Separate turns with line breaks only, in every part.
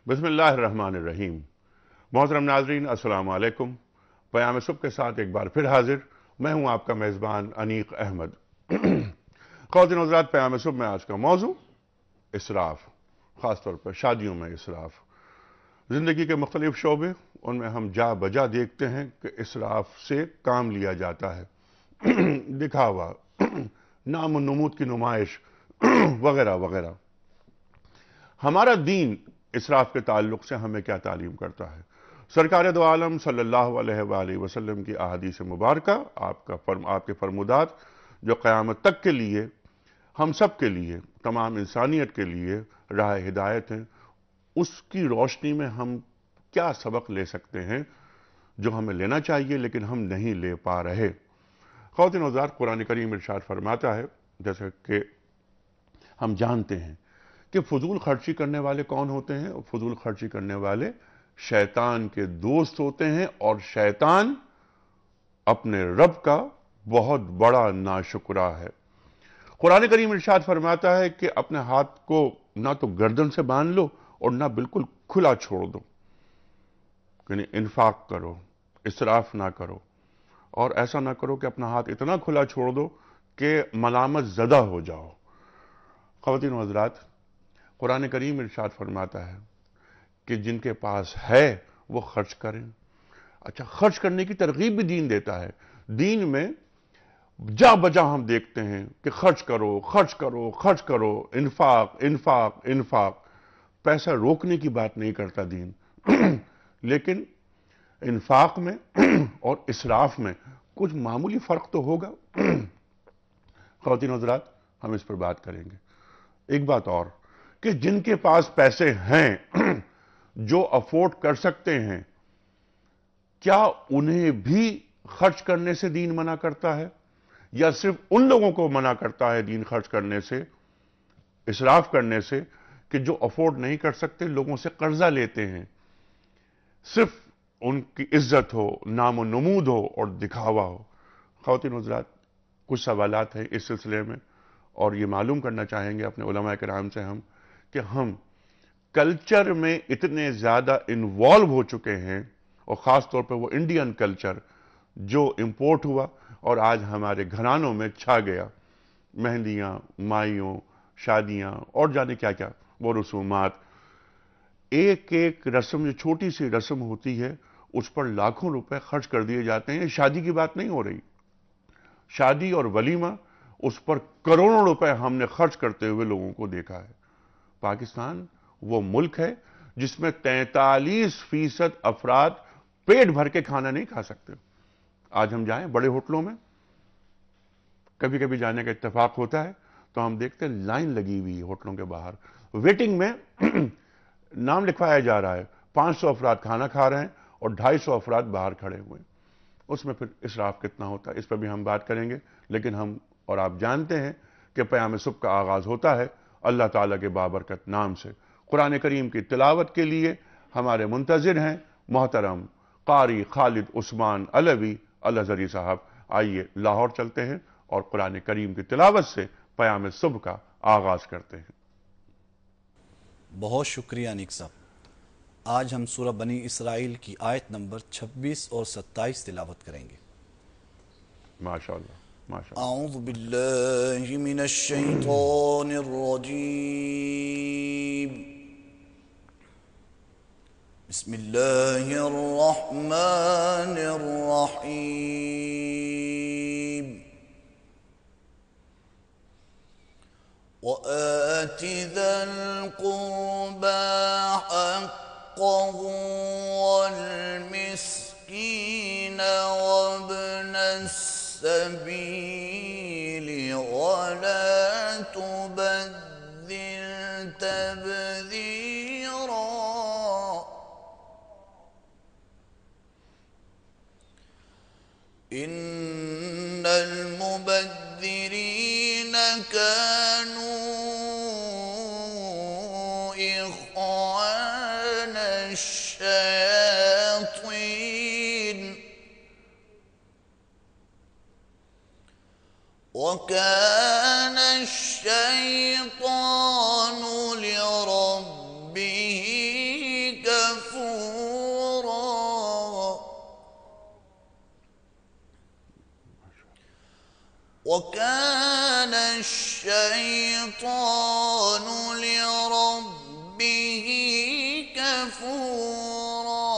بسم اللہ الرحمن الرحیم۔ محترم ناظرین، السلام علیکم۔ پیام صبح کے ساتھ ایک بار پھر حاضر میں ہوں آپ کا میزبان انیق احمد۔ خواتین و حضرات، پیام صبح میں آج کا موضوع اسراف، خاص طور پر شادیوں میں اسراف۔ زندگی کے مختلف شعبے، ان میں ہم جا بجا دیکھتے ہیں کہ اسراف سے کام لیا جاتا ہے، دکھاوا، نام و نمود کی نمائش وغیرہ وغیرہ۔ ہمارا دین اسراف کے تعلق سے ہمیں کیا تعلیم کرتا ہے؟ سرکار دو عالم صلی اللہ علیہ وآلہ وسلم کی احادیث مبارکہ، آپ کے فرمودات جو قیامت تک کے لیے، ہم سب کے لیے، تمام انسانیت کے لیے راہ ہدایت ہیں، اس کی روشنی میں ہم کیا سبق لے سکتے ہیں جو ہمیں لینا چاہیے لیکن ہم نہیں لے پا رہے؟ خواتین و حضرات، قرآن کریم ارشاد فرماتا ہے، جیسے کہ ہم جانتے ہیں کہ فضول خرچی کرنے والے کون ہوتے ہیں؟ فضول خرچی کرنے والے شیطان کے دوست ہوتے ہیں، اور شیطان اپنے رب کا بہت بڑا ناشکرا ہے۔ قرآن کریم ارشاد فرماتا ہے کہ اپنے ہاتھ کو نہ تو گردن سے باندھ لو اور نہ بالکل کھلا چھوڑ دو، یعنی انفاق کرو، اسراف نہ کرو، اور ایسا نہ کرو کہ اپنا ہاتھ اتنا کھلا چھوڑ دو کہ ملامت زدہ ہو جاؤ۔ خواتین و حضرات، قرآن کریم ارشاد فرماتا ہے کہ جن کے پاس ہے وہ خرچ کریں۔ اچھا، خرچ کرنے کی ترغیب بھی دین دیتا ہے۔ دین میں جا بجا ہم دیکھتے ہیں کہ خرچ کرو، خرچ کرو، خرچ کرو، انفاق انفاق انفاق۔ پیسہ روکنے کی بات نہیں کرتا دین، لیکن انفاق میں اور اسراف میں کچھ معمولی فرق تو ہوگا۔ خواتین و حضرات، ہم اس پر بات کریں گے۔ ایک بات اور کہ جن کے پاس پیسے ہیں، جو افورڈ کر سکتے ہیں، کیا انہیں بھی خرچ کرنے سے دین منع کرتا ہے، یا صرف ان لوگوں کو منع کرتا ہے دین خرچ کرنے سے، اسراف کرنے سے، کہ جو افورڈ نہیں کر سکتے، لوگوں سے قرضہ لیتے ہیں، صرف ان کی عزت ہو، نام و نمود ہو اور دکھاوا ہو؟ خواتین و حضرات، کچھ سوالات ہیں اس سلسلے میں، اور یہ معلوم کرنا چاہیں گے اپنے علماء کرام سے ہم کہ ہم کلچر میں اتنے زیادہ انوالو ہو چکے ہیں، اور خاص طور پر وہ انڈین کلچر جو امپورٹ ہوا اور آج ہمارے گھرانوں میں چھا گیا، مہندیاں، مائیوں، شادیاں اور جانے کیا کیا وہ رسومات، ایک ایک رسم، جو چھوٹی سی رسم ہوتی ہے اس پر لاکھوں روپے خرچ کر دیے جاتے ہیں۔ شادی کی بات نہیں ہو رہی، شادی اور ولیمہ، اس پر کروڑوں روپے ہم نے خرچ کرتے ہوئے لوگوں کو دیکھا ہے۔ پاکستان وہ ملک ہے جس میں 43% افراد پیٹ بھر کے کھانا نہیں کھا سکتے۔ آج ہم جائیں بڑے ہوٹلوں میں، کبھی کبھی جانے کا اتفاق ہوتا ہے تو ہم دیکھتے ہیں لائن لگی ہوئی ہے ہوٹلوں کے باہر، ویٹنگ میں نام لکھوایا جا رہا ہے، 500 افراد کھانا کھا رہے ہیں اور 250 افراد باہر کھڑے ہوئے ہیں۔ اس میں پھر اسراف کتنا ہوتا ہے، اس پر بھی ہم بات کریں گے، لیکن ہم اور آپ جانتے ہیں کہ پیام صبح کا آغاز ہوتا ہے اللہ تعالیٰ کے بابرکت نام سے۔ قرآن کریم کی تلاوت کے لیے ہمارے منتظر ہیں محترم قاری خالد عثمان علوی الازہری صاحب۔ آئیے لاہور چلتے ہیں اور قرآن کریم کی تلاوت سے پیام صبح کا آغاز کرتے ہیں۔
بہت شکریہ انیق صاحب۔ آج ہم سورہ بنی اسرائیل کی آیت نمبر 26 اور 27 تلاوت کریں گے۔
ماشاءاللہ ماشاءاللہ۔
اعوذ باللہ من الشیطان الرجیم، بسم اللہ الرحمن الرحیم۔ وآت ذا القربى حقه والمسكين وابن السبيل ولا تبذر تبذيرا إن المبذرين كانوا إخوان الشياطين وكان الشيطان لربه
الشيطان لربه كفورا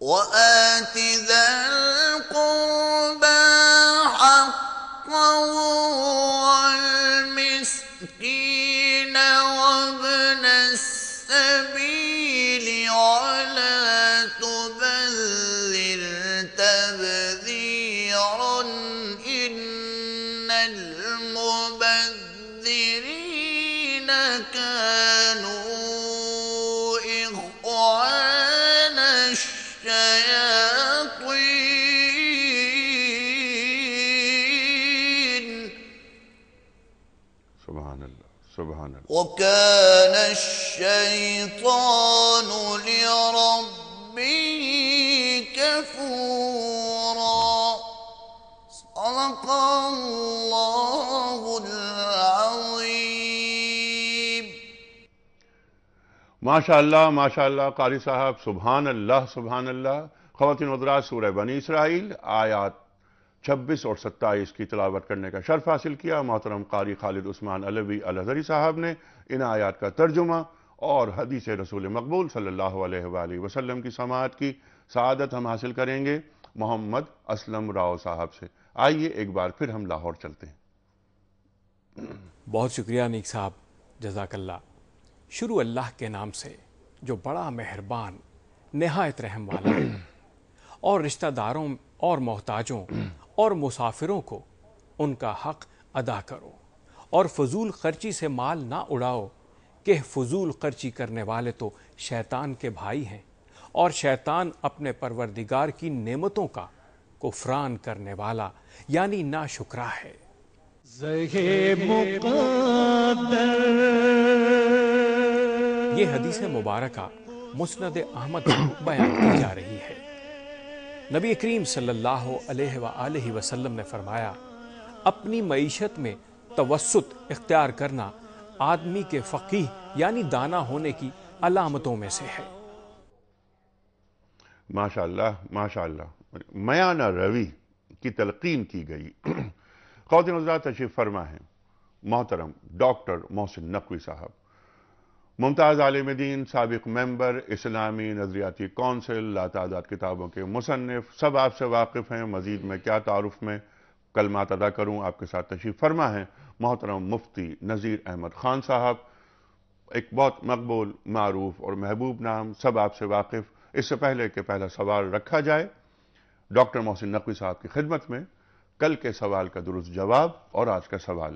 وآت ذا القربى حقه والمسكين وابن السبيل ولا تبذر تبذيرا إن المبذرين كانوا إخوان الشياطين
سبحان اللہ سبحان اللہ.
وكان الشيطان لربه كفورا صدق الله العظيم.
ماشاء اللہ قاری صاحب، سبحان اللہ سبحان اللہ. خواتین و حضرات، سورہ بنی اسرائیل آیات 26 اور 27 کی تلاوت کرنے کا شرف حاصل کیا. محترم قاری خالد عثمان علوی الازہری صاحب نے ان آیات کا ترجمہ اور حدیث رسول مقبول صلی اللہ علیہ وآلہ وسلم کی سماعت کی سعادت ہم حاصل کریں گے محمد اسلم راؤ صاحب سے. آئیے ایک بار پھر ہم لاہور چلتے ہیں.
بہت شکریہ نیک صاحب، جزاک اللہ. شروع اللہ کے نام سے جو بڑا مہربان نہایت رحم والا ہے، اور رشتہ داروں اور محتاجوں اور مسافروں کو ان کا حق ادا کرو، اور فضول خرچی سے مال نہ اڑاؤ کہ فضول خرچی کرنے والے تو شیطان کے بھائی ہیں، اور شیطان اپنے پروردگار کی نعمتوں کا کفران کرنے والا یعنی ناشکرا ہے. یہ حدیث مبارکہ مسند احمد بیان کی جا رہی ہے. نبی کریم صلی اللہ علیہ وآلہ وسلم نے فرمایا، اپنی معیشت میں توسط اختیار کرنا آدمی کے فقیہ یعنی دانا ہونے کی علامتوں میں سے ہے.
ماشاءاللہ ماشاءاللہ. میانہ روی کی تلقین کی گئی. خواتین و حضرات، تشریف فرما ہیں محترم ڈاکٹر محسن نقوی صاحب، ممتاز عالم دین، سابق ممبر اسلامی نظریاتی کونسل، لاتعداد کتابوں کے مصنف. سب آپ سے واقف ہیں، مزید میں کیا تعارف میں کلمات ادا کروں. آپ کے ساتھ تشریف فرما ہیں محترم مفتی نذیر احمد خان صاحب، ایک بہت مقبول، معروف اور محبوب نام، سب آپ سے واقف. اس سے پہلے کہ پہلا سوال رکھا جائے ڈاکٹر محسن نقوی صاحب کی خدمت میں، کل کے سوال کا درست جواب اور آج کا سوال.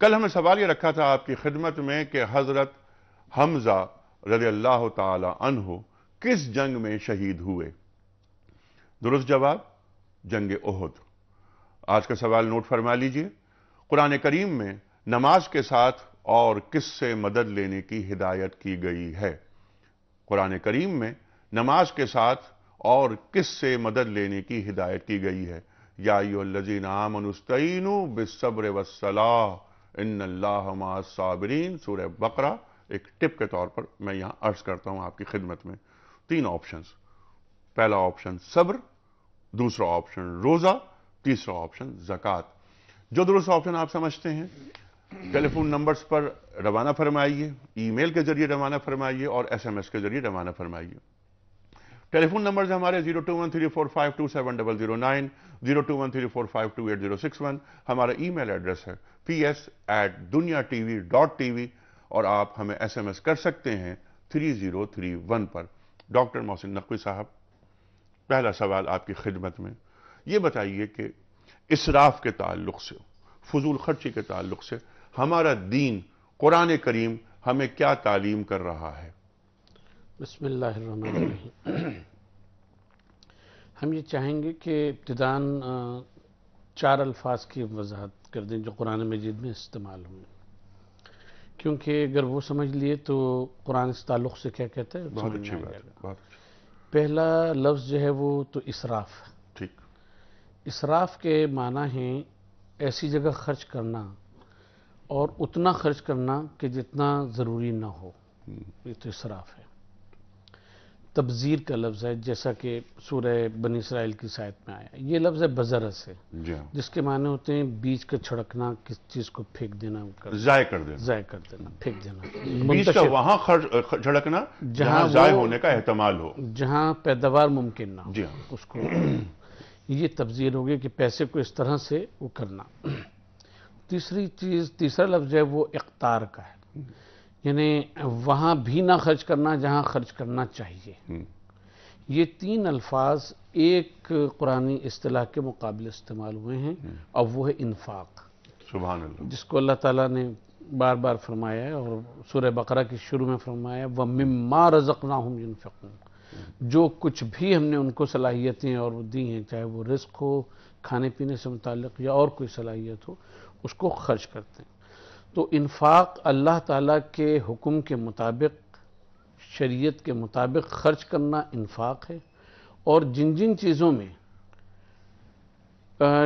کل ہم نے سوال یہ رکھا تھا آپ کی خدمت میں کہ حضرت حمزہ رضی اللہ تعالی عنہ کس جنگ میں شہید ہوئے؟ درست جواب جنگ احد. آج کا سوال نوٹ فرما لیجئے. قرآن کریم میں نماز کے ساتھ اور کس سے مدد لینے کی ہدایت کی گئی ہے؟ قرآن کریم میں نماز کے ساتھ اور کس سے مدد لینے کی ہدایت کی گئی ہے؟ یا ایھا الذین آمنوا استعینوا بالصبر والصلاۃ ان اللہ مع الصابرین. سورہ بقرہ. ایک ٹپ کے طور پر میں یہاں عرض کرتا ہوں آپ کی خدمت میں 3 آپشنز. پہلا آپشن صبر، دوسرا آپشن روزہ، تیسرا آپشن زکوٰۃ. جو درست آپشن آپ سمجھتے ہیں ٹیلی فون نمبرز پر روانہ فرمائیے، ای میل کے ذریعے روانہ فرمائیے اور SMS کے ذریعے روانہ فرمائیے. ٹیلی فون نمبرز ہمارے 0213452709، 021345286061. ہمارا ای میل ایڈریس ہے ps@dunyatv.tv اور آپ ہمیں SMS کر سکتے ہیں 3031 پر. ڈاکٹر محسن نقوی صاحب، پہلا سوال آپ کی خدمت میں. یہ بتائیے کہ اسراف کے تعلق سے، فضول خرچی کے تعلق سے ہمارا دین قرآن کریم ہمیں کیا تعلیم کر رہا ہے؟
بسم اللہ الرحمن الرحیم. ہم یہ چاہیں گے کہ ابتداً 4 الفاظ کی وضاحت کر دیں جو قرآن مجید میں استعمال ہوئے، کیونکہ اگر وہ سمجھ لیے تو قرآن اس تعلق سے کیا کہتا ہے.
بہت اچھی بات ہے. بہت اچھی.
پہلا لفظ جو ہے وہ تو اسراف.
ٹھیک.
اسراف کے معنی ہیں ایسی جگہ خرچ کرنا اور اتنا خرچ کرنا کہ جتنا ضروری نہ ہو، یہ تو اسراف ہے. تبذیر کا لفظ ہے، جیسا کہ سورہ بنی اسرائیل کی آیت میں آیا. یہ لفظ ہے بذر سے،
جی ہاں،
جس کے معنی ہوتے ہیں بیج کا چھڑکنا، کس چیز کو پھینک دینا،
ضائع کر دینا.
ضائع کر دینا، پھینک دینا.
بیج کا
منتشر،
وہاں جھڑکنا جہاں
جہاں
ضائع
وہ-
ہونے کا احتمال ہو.
جہاں پیداوار ممکن نہ ہو،
جی ہاں،
اس کو یہ تبذیر ہوگی کہ پیسے کو اس طرح سے وہ کرنا. تیسرا لفظ ہے وہ اقتار کا ہے، یعنی وہاں بھی نہ خرچ کرنا جہاں خرچ کرنا چاہیے. یہ 3 الفاظ ایک قرآنی اصطلاح کے مقابلے استعمال ہوئے ہیں، اور وہ ہے انفاق،
سبحان اللہ.
جس کو اللہ تعالیٰ نے بار بار فرمایا ہے، اور سورہ بقرہ کی شروع میں فرمایا وَمِمَّا رَزَقْنَاهُمْ يُنْفِقُونَ. جو کچھ بھی ہم نے ان کو صلاحیتیں اور دی ہیں، چاہے وہ رزق ہو، کھانے پینے سے متعلق، یا اور کوئی صلاحیت ہو، اس کو خرچ کرتے ہیں. تو انفاق اللہ تعالیٰ کے حکم کے مطابق، شریعت کے مطابق خرچ کرنا انفاق ہے. اور جن جن چیزوں میں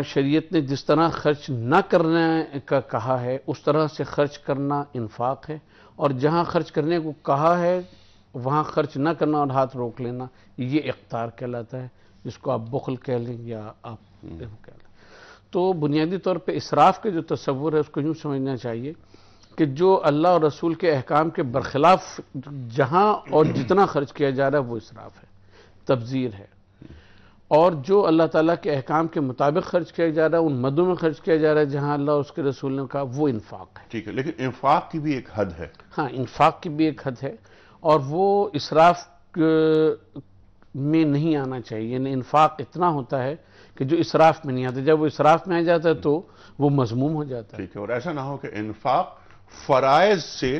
شریعت نے جس طرح خرچ نہ کرنے کا کہا ہے اس طرح سے خرچ کرنا انفاق ہے، اور جہاں خرچ کرنے کو کہا ہے وہاں خرچ نہ کرنا اور ہاتھ روک لینا یہ اقتار کہلاتا ہے، جس کو آپ بخل کہہ لیں یا آپ کہہ لیں. تو بنیادی طور پہ اسراف کے جو تصور ہے اس کو یوں سمجھنا چاہیے کہ جو اللہ اور رسول کے احکام کے برخلاف جہاں اور جتنا خرچ کیا جا رہا ہے وہ اسراف ہے، تبذیر ہے. اور جو اللہ تعالیٰ کے احکام کے مطابق خرچ کیا جا رہا ہے، ان مدوں میں خرچ کیا جا رہا ہے جہاں اللہ اور اس کے رسول نے کہا، وہ انفاق ہے.
ٹھیک ہے، لیکن انفاق کی بھی ایک حد ہے.
ہاں، انفاق کی بھی ایک حد ہے، اور وہ اسراف میں نہیں آنا چاہیے. یعنی انفاق اتنا ہوتا ہے کہ جو اسراف میں نہیں آتا. جب وہ اسراف میں آ جاتا ہے تو وہ مذموم ہو جاتا ہے.
ٹھیک ہے، اور ایسا نہ ہو کہ انفاق فرائض سے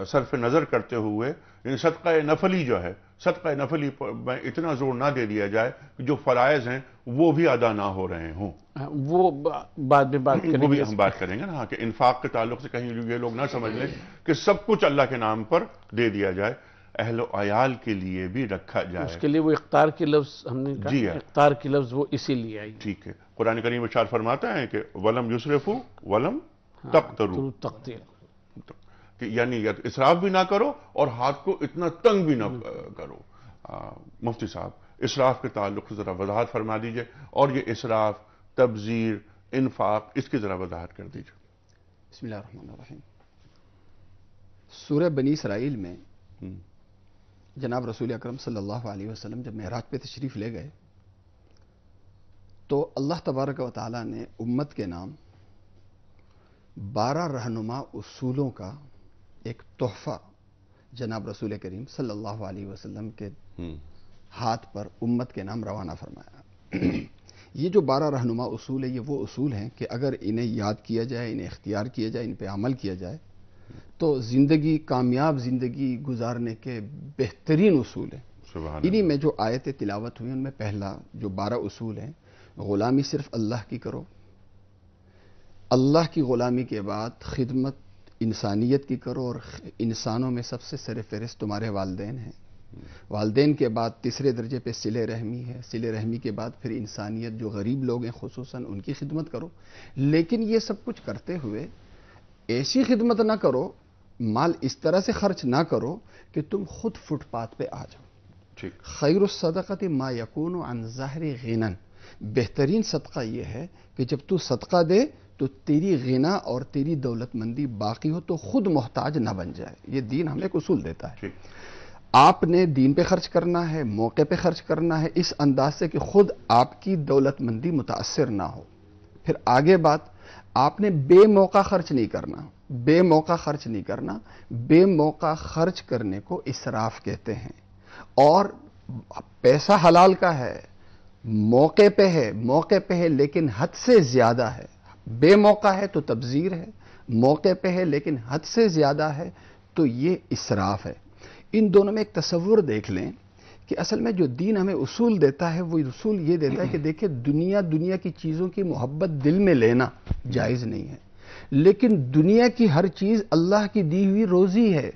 صرف نظر کرتے ہوئے، یعنی صدقہ نفلی جو ہے، صدقہ نفلی میں اتنا زور نہ دے دیا جائے کہ جو فرائض ہیں وہ بھی ادا نہ ہو رہے ہوں.
وہ بعد میں بات کریں
وہ بھی
گے.
ہم بات کریں گے نا، کہ انفاق کے تعلق سے کہیں یہ لوگ نہ سمجھ لیں کہ سب کچھ اللہ کے نام پر دے دیا جائے. اہل و عیال کے لیے بھی رکھا
اس
جائے.
کے لیے وہ اقتار کی لفظ ہم نے کہا،
جی ہاں.
اقتار کی لفظ وہ اسی لیے آئی.
ٹھیک ہے، قرآن کریم ارشاد فرماتا ہے کہ وَلَمْ يُسْرِفُوا وَلَمْ تَقْتَرُوا،
تقدیر.
کہ یعنی اسراف بھی نہ کرو اور ہاتھ کو اتنا تنگ بھی نہ کرو. مفتی صاحب، اسراف کے تعلق سے ذرا وضاحت فرما دیجئے، اور یہ اسراف، تبذیر، انفاق، اس کی ذرا وضاحت کر دیجئے.
بسم اللہ الرحمن الرحیم. سورہ بنی اسرائیل میں جناب رسول اکرم صلی اللہ علیہ وسلم جب معراج پہ تشریف لے گئے تو اللہ تبارک و تعالیٰ نے امت کے نام 12 رہنما اصولوں کا ایک تحفہ جناب رسول کریم صلی اللہ علیہ وسلم کے ہاتھ پر امت کے نام روانہ فرمایا. یہ جو 12 رہنما اصول ہیں، یہ وہ اصول ہیں کہ اگر انہیں یاد کیا جائے، انہیں اختیار کیا جائے، ان پہ عمل کیا جائے تو زندگی، کامیاب زندگی گزارنے کے بہترین اصول ہیں.
سبحان
انہی میں جو آیتیں تلاوت ہوئی ان میں پہلا جو 12 اصول ہیں، غلامی صرف اللہ کی کرو. اللہ کی غلامی کے بعد خدمت انسانیت کی کرو، اور انسانوں میں سب سے سر فہرست تمہارے والدین ہیں. والدین کے بعد تیسرے درجے پہ صلہ رحمی ہے. صلہ رحمی کے بعد پھر انسانیت، جو غریب لوگ ہیں خصوصاً ان کی خدمت کرو. لیکن یہ سب کچھ کرتے ہوئے ایسی خدمت نہ کرو، مال اس طرح سے خرچ نہ کرو کہ تم خود فٹ پاتھ پہ آ جاؤ.
ٹھیک.
خیر الصدقۃ ما یکون عن ظاہر غنن. بہترین صدقہ یہ ہے کہ جب تو صدقہ دے تو تیری غنا اور تیری دولت مندی باقی ہو، تو خود محتاج نہ بن جائے. یہ دین ہمیں ایک اصول دیتا ہے.
ٹھیک.
آپ نے دین پہ خرچ کرنا ہے، موقع پہ خرچ کرنا ہے، اس انداز سے کہ خود آپ کی دولت مندی متاثر نہ ہو. پھر آگے بات، آپ نے بے موقع خرچ نہیں کرنا. بے موقع خرچ نہیں کرنا. بے موقع خرچ کرنے کو اسراف کہتے ہیں. اور پیسہ حلال کا ہے، موقع پہ ہے، موقع پہ ہے لیکن حد سے زیادہ ہے. بے موقع ہے تو تبذیر ہے، موقع پہ ہے لیکن حد سے زیادہ ہے تو یہ اسراف ہے. ان دونوں میں ایک تصور دیکھ لیں کہ اصل میں جو دین ہمیں اصول دیتا ہے وہ اصول یہ دیتا ہے کہ دیکھیں، دنیا کی چیزوں کی محبت دل میں لینا جائز نہیں ہے، لیکن دنیا کی ہر چیز اللہ کی دی ہوئی روزی ہے.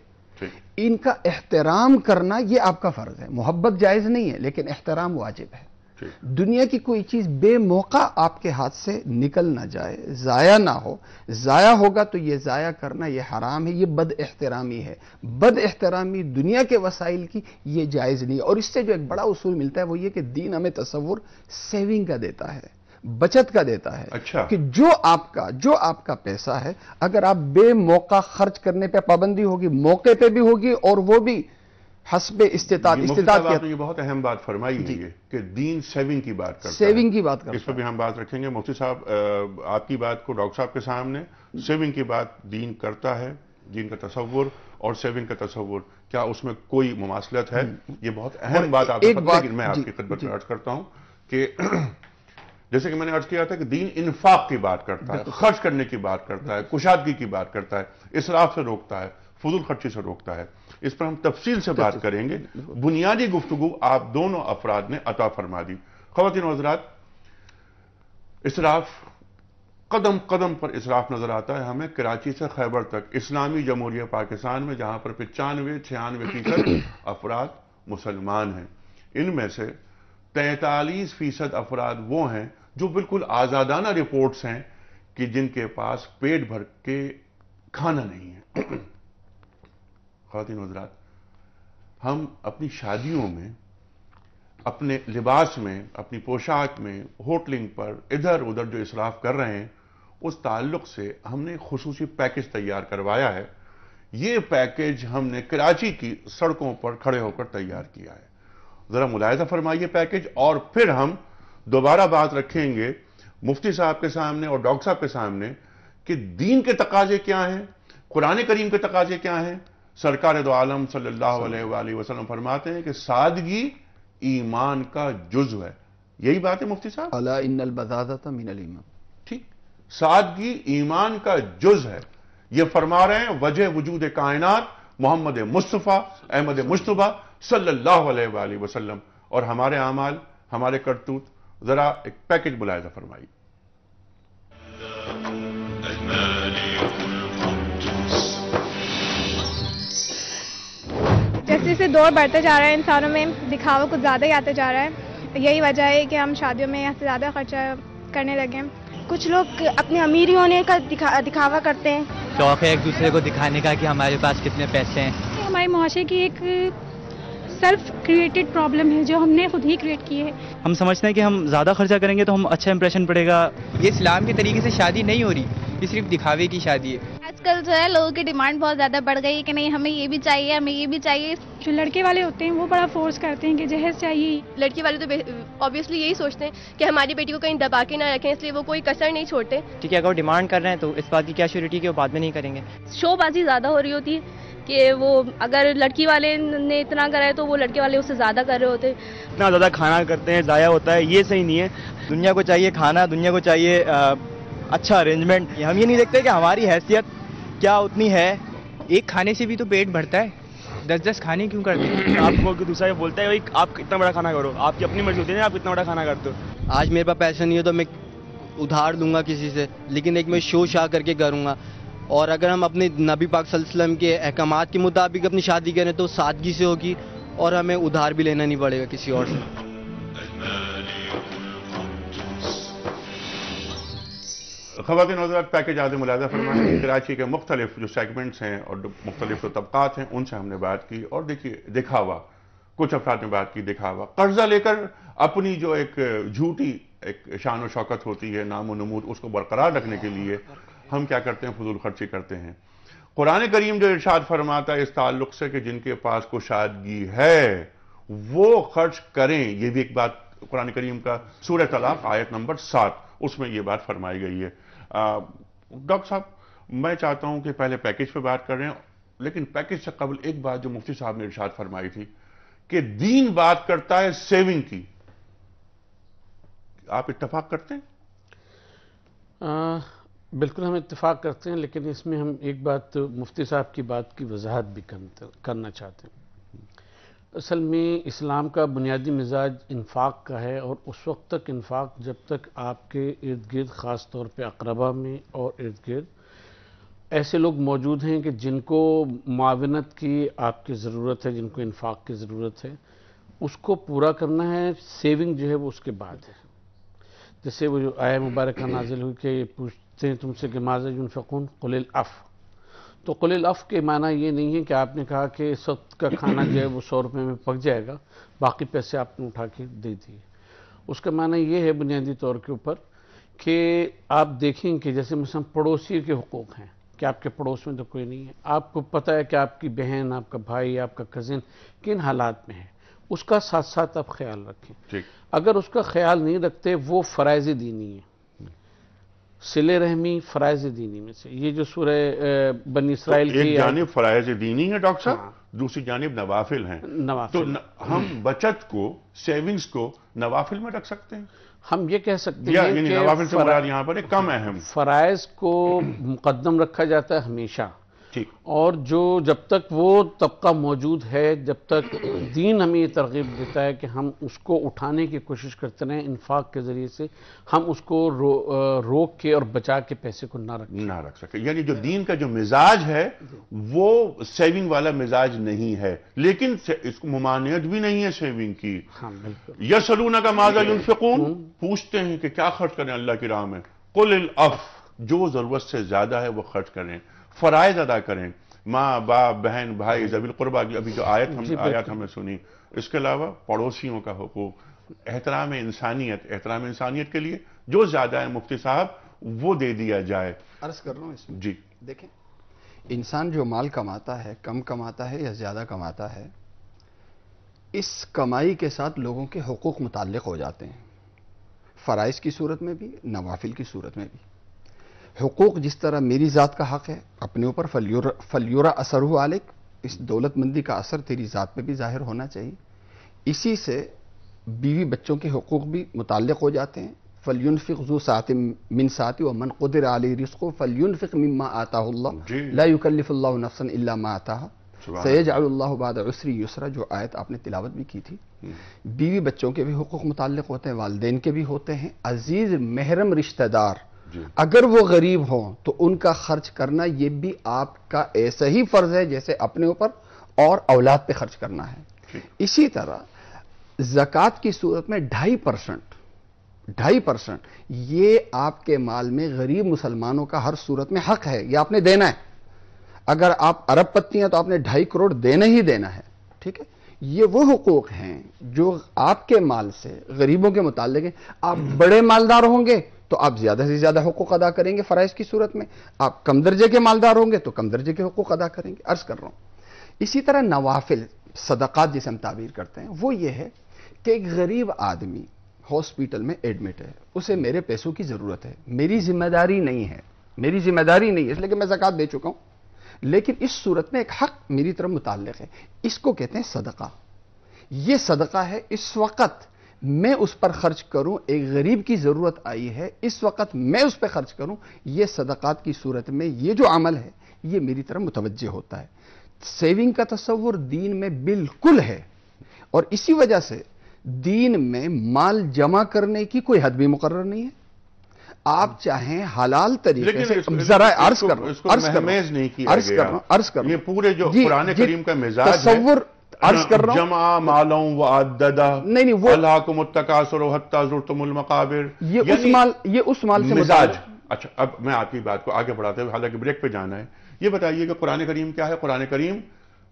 ان کا احترام کرنا یہ آپ کا فرض ہے. محبت جائز نہیں ہے لیکن احترام واجب ہے. دنیا کی کوئی چیز بے موقع آپ کے ہاتھ سے نکل نہ جائے، ضائع نہ ہو. ضائع ہوگا تو یہ ضائع کرنا یہ حرام ہے، یہ بد احترامی ہے. بد احترامی دنیا کے وسائل کی یہ جائز نہیں ہے. اور اس سے جو ایک بڑا اصول ملتا ہے وہ یہ کہ دین ہمیں تصور سیونگ کا دیتا ہے، بچت کا دیتا ہے.
اچھا.
کہ جو آپ کا پیسہ ہے اگر آپ بے موقع خرچ کرنے پہ پابندی ہوگی، موقع پہ بھی ہوگی اور وہ بھی حسب استطاعت
آپ نے یہ بہت اہم بات فرمائی ہے کہ دین سیونگ کی بات کرتا ہے.
سیونگ کی بات کرتا ہے.
اس پہ بھی ہم بات رکھیں گے. مفتی صاحب آپ کی بات کو ڈاکٹر صاحب کے سامنے، سیونگ کی بات دین کرتا ہے، دین کا تصور اور سیونگ کا تصور، کیا اس میں کوئی مماثلت ہے؟ یہ بہت اہم بات آپ نے فرمائی. لیکن میں آپ کی خدمت میں عرض کرتا ہوں کہ جیسے کہ میں نے عرض کیا تھا کہ دین انفاق کی بات کرتا ہے، خرچ کرنے کی بات کرتا ہے، کشادگی کی بات کرتا ہے، اسراف سے روکتا ہے، فضول خرچی سے روکتا ہے. اس پر ہم تفصیل سے بات کریں گے. بنیادی گفتگو آپ دونوں افراد نے عطا فرما دی. خواتین و حضرات، اسراف، قدم قدم پر اسراف نظر آتا ہے ہمیں. کراچی سے خیبر تک اسلامی جمہوریہ پاکستان میں جہاں پر 95-96% افراد مسلمان ہیں، ان میں سے 43% افراد وہ ہیں جو بالکل آزادانہ رپورٹس ہیں کہ جن کے پاس پیٹ بھر کے کھانا نہیں ہے. خواتین و حضرات، ہم اپنی شادیوں میں، اپنے لباس میں، اپنی پوشاک میں، ہوٹلنگ پر ادھر ادھر جو اسراف کر رہے ہیں، اس تعلق سے ہم نے خصوصی پیکج تیار کروایا ہے. یہ پیکج ہم نے کراچی کی سڑکوں پر کھڑے ہو کر تیار کیا ہے. ذرا ملاحظہ فرمائیے پیکج، اور پھر ہم دوبارہ بات رکھیں گے مفتی صاحب کے سامنے اور ڈاکٹر صاحب کے سامنے کہ دین کے تقاضے کیا ہیں، قرآن کریم کے تقاضے کیا ہیں. سرکار دو عالم صلی اللہ علیہ وآلہ وسلم فرماتے ہیں کہ سادگی ایمان کا جزو ہے. یہی بات ہے مفتی صاحب؟
الا ان البذاذۃ من الایمان.
ٹھیک، سادگی ایمان کا جز ہے. یہ فرما رہے ہیں وجہ وجود کائنات محمد مصطفیٰ احمد مجتبیٰ صلی اللہ علیہ وآلہ وسلم. اور ہمارے اعمال، ہمارے کرتوت، ذرا ایک پیکج ملاحظہ فرمائی.
جیسے جیسے دور بڑھتے جا رہا ہے انسانوں میں دکھاوا کچھ زیادہ ہی آتے جا رہا ہے. یہی وجہ ہے کہ ہم شادیوں میں سے زیادہ خرچہ کرنے لگے ہیں.
کچھ لوگ اپنے امیر ہونے کا دکھاوا کرتے ہیں.
شوق ہے ایک دوسرے کو دکھانے کا کہ ہمارے پاس کتنے پیسے ہیں.
ہمارے معاشرے کی ایک سیلف کریٹڈ پرابلم ہے جو ہم نے خود ہی کریٹ کی ہے.
ہم سمجھتے ہیں کہ ہم زیادہ خرچہ کریں گے تو ہم اچھا امپریشن پڑے گا.
یہ اسلام کے طریقے سے شادی نہیں ہو رہی، یہ صرف دکھاوے کی شادی ہے.
آج کل جو ہے لوگوں کی ڈیمانڈ بہت زیادہ بڑھ گئی ہے کہ نہیں ہمیں یہ بھی چاہیے، ہمیں یہ بھی چاہیے.
جو لڑکے والے ہوتے ہیں وہ بڑا فورس کرتے ہیں کہ جہیز چاہیے.
لڑکی والے تو obviously یہی سوچتے ہیں کہ ہماری بیٹی کو کہیں دبا کے نہ رکھیں، اس لیے وہ کوئی کسر نہیں چھوڑتے.
ٹھیک ہے، اگر وہ ڈیمانڈ کر رہے ہیں تو اس بات کی کیا شیورٹی کہ وہ بعد میں نہیں کریں گے.
شو بازی زیادہ ہو رہی ہوتی ہے کہ وہ اگر لڑکی والے نے اتنا کرا ہے تو وہ لڑکے والے اس سے زیادہ کر رہے ہوتے ہیں.
اتنا زیادہ کھانا کرتے ہیں، ضائع ہوتا ہے، یہ صحیح نہیں ہے. دنیا کو چاہیے کھانا، دنیا کو چاہیے اچھا ارینجمنٹ. ہم یہ نہیں دیکھتے کہ ہماری حیثیت کیا اتنی ہے.
ایک کھانے سے بھی تو پیٹ بھرتا ہے، 10 کھانے کیوں کرتے ہیں.
آپ کو دوسرا یہ بولتا ہے آپ اتنا بڑا کھانا کرو، آپ کی اپنی مرضی ہوتی ہے نا، آپ اتنا بڑا کھانا کرتے ہو.
آج میرے پاس پیسہ نہیں ہے تو میں ادھار لوں گا کسی سے، لیکن ایک میں شو شاہ کر کے کروں گا. اور اگر ہم اپنے نبی پاک صلی اللہ علیہ وسلم کے احکامات کے مطابق اپنی شادی کریں تو سادگی سے ہوگی اور ہمیں ادھار بھی لینا نہیں پڑے گا کسی اور سے.
خواتین حضرات، پیکج آدھے ملاحظہ فرمائیں. کراچی کے مختلف جو سیگمنٹس ہیں اور مختلف جو طبقات ہیں ان سے ہم نے بات کی. اور دیکھیے دکھاوا، کچھ افراد نے بات کی دکھاوا، قرضہ لے کر اپنی جو ایک جھوٹی ایک شان و شوکت ہوتی ہے، نام و نمود، اس کو برقرار رکھنے کے لیے ہم کیا کرتے ہیں؟ فضول خرچی کرتے ہیں. قرآن کریم جو ارشاد فرماتا ہے اس تعلق سے کہ جن کے پاس کشادگی ہے وہ خرچ کریں، یہ بھی ایک بات قرآن کریم کا سورہ طلاق آیت نمبر 7 اس میں یہ بات فرمائی گئی ہے. ڈاکٹر صاحب، میں چاہتا ہوں کہ پہلے پیکج پہ بات کر رہے ہیں، لیکن پیکج سے قبل ایک بات جو مفتی صاحب نے ارشاد فرمائی تھی کہ دین بات کرتا ہے سیونگ کی، آپ اتفاق کرتے ہیں؟
بالکل ہم اتفاق کرتے ہیں، لیکن اس میں ہم ایک بات مفتی صاحب کی بات کی وضاحت بھی کرنا چاہتے ہیں. اصل میں اسلام کا بنیادی مزاج انفاق کا ہے، اور اس وقت تک انفاق جب تک آپ کے ارد گرد، خاص طور پہ اقربا میں اور ارد گرد ایسے لوگ موجود ہیں کہ جن کو معاونت کی آپ کی ضرورت ہے، جن کو انفاق کی ضرورت ہے، اس کو پورا کرنا ہے. سیونگ جو ہے وہ اس کے بعد ہے. جیسے وہ جو آیہ مبارکہ نازل ہوئی کہ یہ پوچھتے ہیں تم سے کہ ماذا ينفقون قل العفو. تو قل العفو کے معنی یہ نہیں ہے کہ آپ نے کہا کہ اس وقت کا کھانا جو ہے وہ 100 روپے میں پک جائے گا، باقی پیسے آپ نے اٹھا کے دے دیے. اس کا معنی یہ ہے بنیادی طور کے اوپر کہ آپ دیکھیں کہ جیسے مثلا پڑوسی کے حقوق ہیں کہ آپ کے پڑوس میں تو کوئی نہیں ہے، آپ کو پتہ ہے کہ آپ کی بہن، آپ کا بھائی، آپ کا کزن کن حالات میں ہے، اس کا ساتھ ساتھ آپ خیال رکھیں. اگر اس کا خیال نہیں رکھتے، وہ فرائض دینی ہے. صلہ رحمی فرائض دینی میں سے. یہ جو سورہ بنی اسرائیل کی
ایک جانب فرائض دینی ہے ڈاکٹر صاحب، دوسری جانب نوافل ہیں. تو ہم بچت کو، سیونگز کو نوافل میں رکھ سکتے ہیں؟
ہم یہ کہہ سکتے ہیں
یعنی
کہ
نوافل سے مراد یہاں پر ایک کم اہم.
فرائض کو مقدم رکھا جاتا ہے ہمیشہ، اور جو جب تک وہ طبقہ موجود ہے، جب تک دین ہمیں یہ ترغیب دیتا ہے کہ ہم اس کو اٹھانے کی کوشش کرتے رہیں انفاق کے ذریعے سے، ہم اس کو روک کے اور بچا کے پیسے کو نہ
رکھ سکیں. یعنی جو دین کا جو مزاج ہے وہ سیونگ والا مزاج نہیں ہے، لیکن اس کو ممانعت بھی نہیں ہے سیونگ کی. یسألونک ماذا ينفقون، پوچھتے ہیں کہ کیا خرچ کریں اللہ کی راہ میں. قل العفو، جو ضرورت سے زیادہ ہے وہ خرچ کریں، فرائض ادا کریں. ماں، باپ، بہن، بھائی، ذوی القربہ کی ابھی جو آیت ہم نے سنی. اس کے علاوہ پڑوسیوں کا حقوق، احترام انسانیت کے لیے جو زیادہ ہے مفتی صاحب وہ دے دیا جائے.
عرض کر رہا ہوں اس میں
جی
دیکھیں، انسان جو مال کماتا ہے، کم کماتا ہے یا زیادہ کماتا ہے، اس کمائی کے ساتھ لوگوں کے حقوق متعلق ہو جاتے ہیں، فرائض کی صورت میں بھی، نوافل کی صورت میں بھی. حقوق جس طرح میری ذات کا حق ہے اپنے اوپر، فلیورا اثرہ علیک، اس دولت مندی کا اثر تیری ذات پہ بھی ظاہر ہونا چاہیے. اسی سے بیوی بچوں کے حقوق بھی متعلق ہو جاتے ہیں. فَلْيُنْفِقْ ذُو سَعَةٍ مِّن سَعَتِهِ وَمَنْ قُدِرَ عَلَيْهِ رِزْقُهُ فَلْيُنْفِقْ مِمَّا آتَاهُ اللَّهُ لَا يُكَلِّفُ اللَّهُ نَفْسًا إِلَّا مَا آتَاهَا سَيَجْعَلُ اللَّهُ بَعْدَ عُسْرٍ يُسْرًا، جو آیت آپ نے تلاوت بھی کی تھی. بیوی بچوں کے بھی حقوق متعلق ہوتے ہیں، والدین کے بھی ہوتے ہیں. عزیز محرم رشتہ دار اگر وہ غریب ہوں تو ان کا خرچ کرنا یہ بھی آپ کا ایسا ہی فرض ہے جیسے اپنے اوپر اور اولاد پہ خرچ کرنا ہے. اسی طرح زکوٰۃ کی صورت میں 2.5% یہ آپ کے مال میں غریب مسلمانوں کا ہر صورت میں حق ہے، یہ آپ نے دینا ہے. اگر آپ ارب پتی ہیں تو آپ نے 2.5 کروڑ دینا ہی دینا ہے. ٹھیک ہے، یہ وہ حقوق ہیں جو آپ کے مال سے غریبوں کے متعلق ہیں. آپ بڑے مالدار ہوں گے تو آپ زیادہ سے زیادہ حقوق ادا کریں گے فرائض کی صورت میں، آپ کم درجے کے مالدار ہوں گے تو کم درجے کے حقوق ادا کریں گے. عرض کر رہا ہوں اسی طرح نوافل صدقات جسے ہم تعبیر کرتے ہیں، وہ یہ ہے کہ ایک غریب آدمی ہاسپٹل میں ایڈمٹ ہے، اسے میرے پیسوں کی ضرورت ہے، میری ذمہ داری نہیں ہے اس لیے کہ میں زکوٰۃ دے چکا ہوں، لیکن اس صورت میں ایک حق میری طرف متعلق ہے. اس کو کہتے ہیں صدقہ. یہ صدقہ ہے، اس وقت میں اس پر خرچ کروں، ایک غریب کی ضرورت آئی ہے، اس وقت میں اس پہ خرچ کروں. یہ صدقات کی صورت میں یہ جو عمل ہے یہ میری طرف متوجہ ہوتا ہے. سیونگ کا تصور دین میں بالکل ہے، اور اسی وجہ سے دین میں مال جمع کرنے کی کوئی حد بھی مقرر نہیں ہے. آپ چاہیں حلال طریقے سے، ذرا عرض کر رہا ہوں
یہ پورے جو قرآن کریم کا مزاج
تصور عرض کر رہا ہوں،
جمع مالوں وعددہ
نہیں وہ
الہاکم التکاثر حتی زرتم المقابر،
یہ اس مال سے
مزاج. اچھا، اب میں آپ کی بات کو آگے بڑھاتے ہوئے حالانکہ بریک پہ جانا ہے، یہ بتائیے کہ قرآن کریم کیا ہے؟ قرآن کریم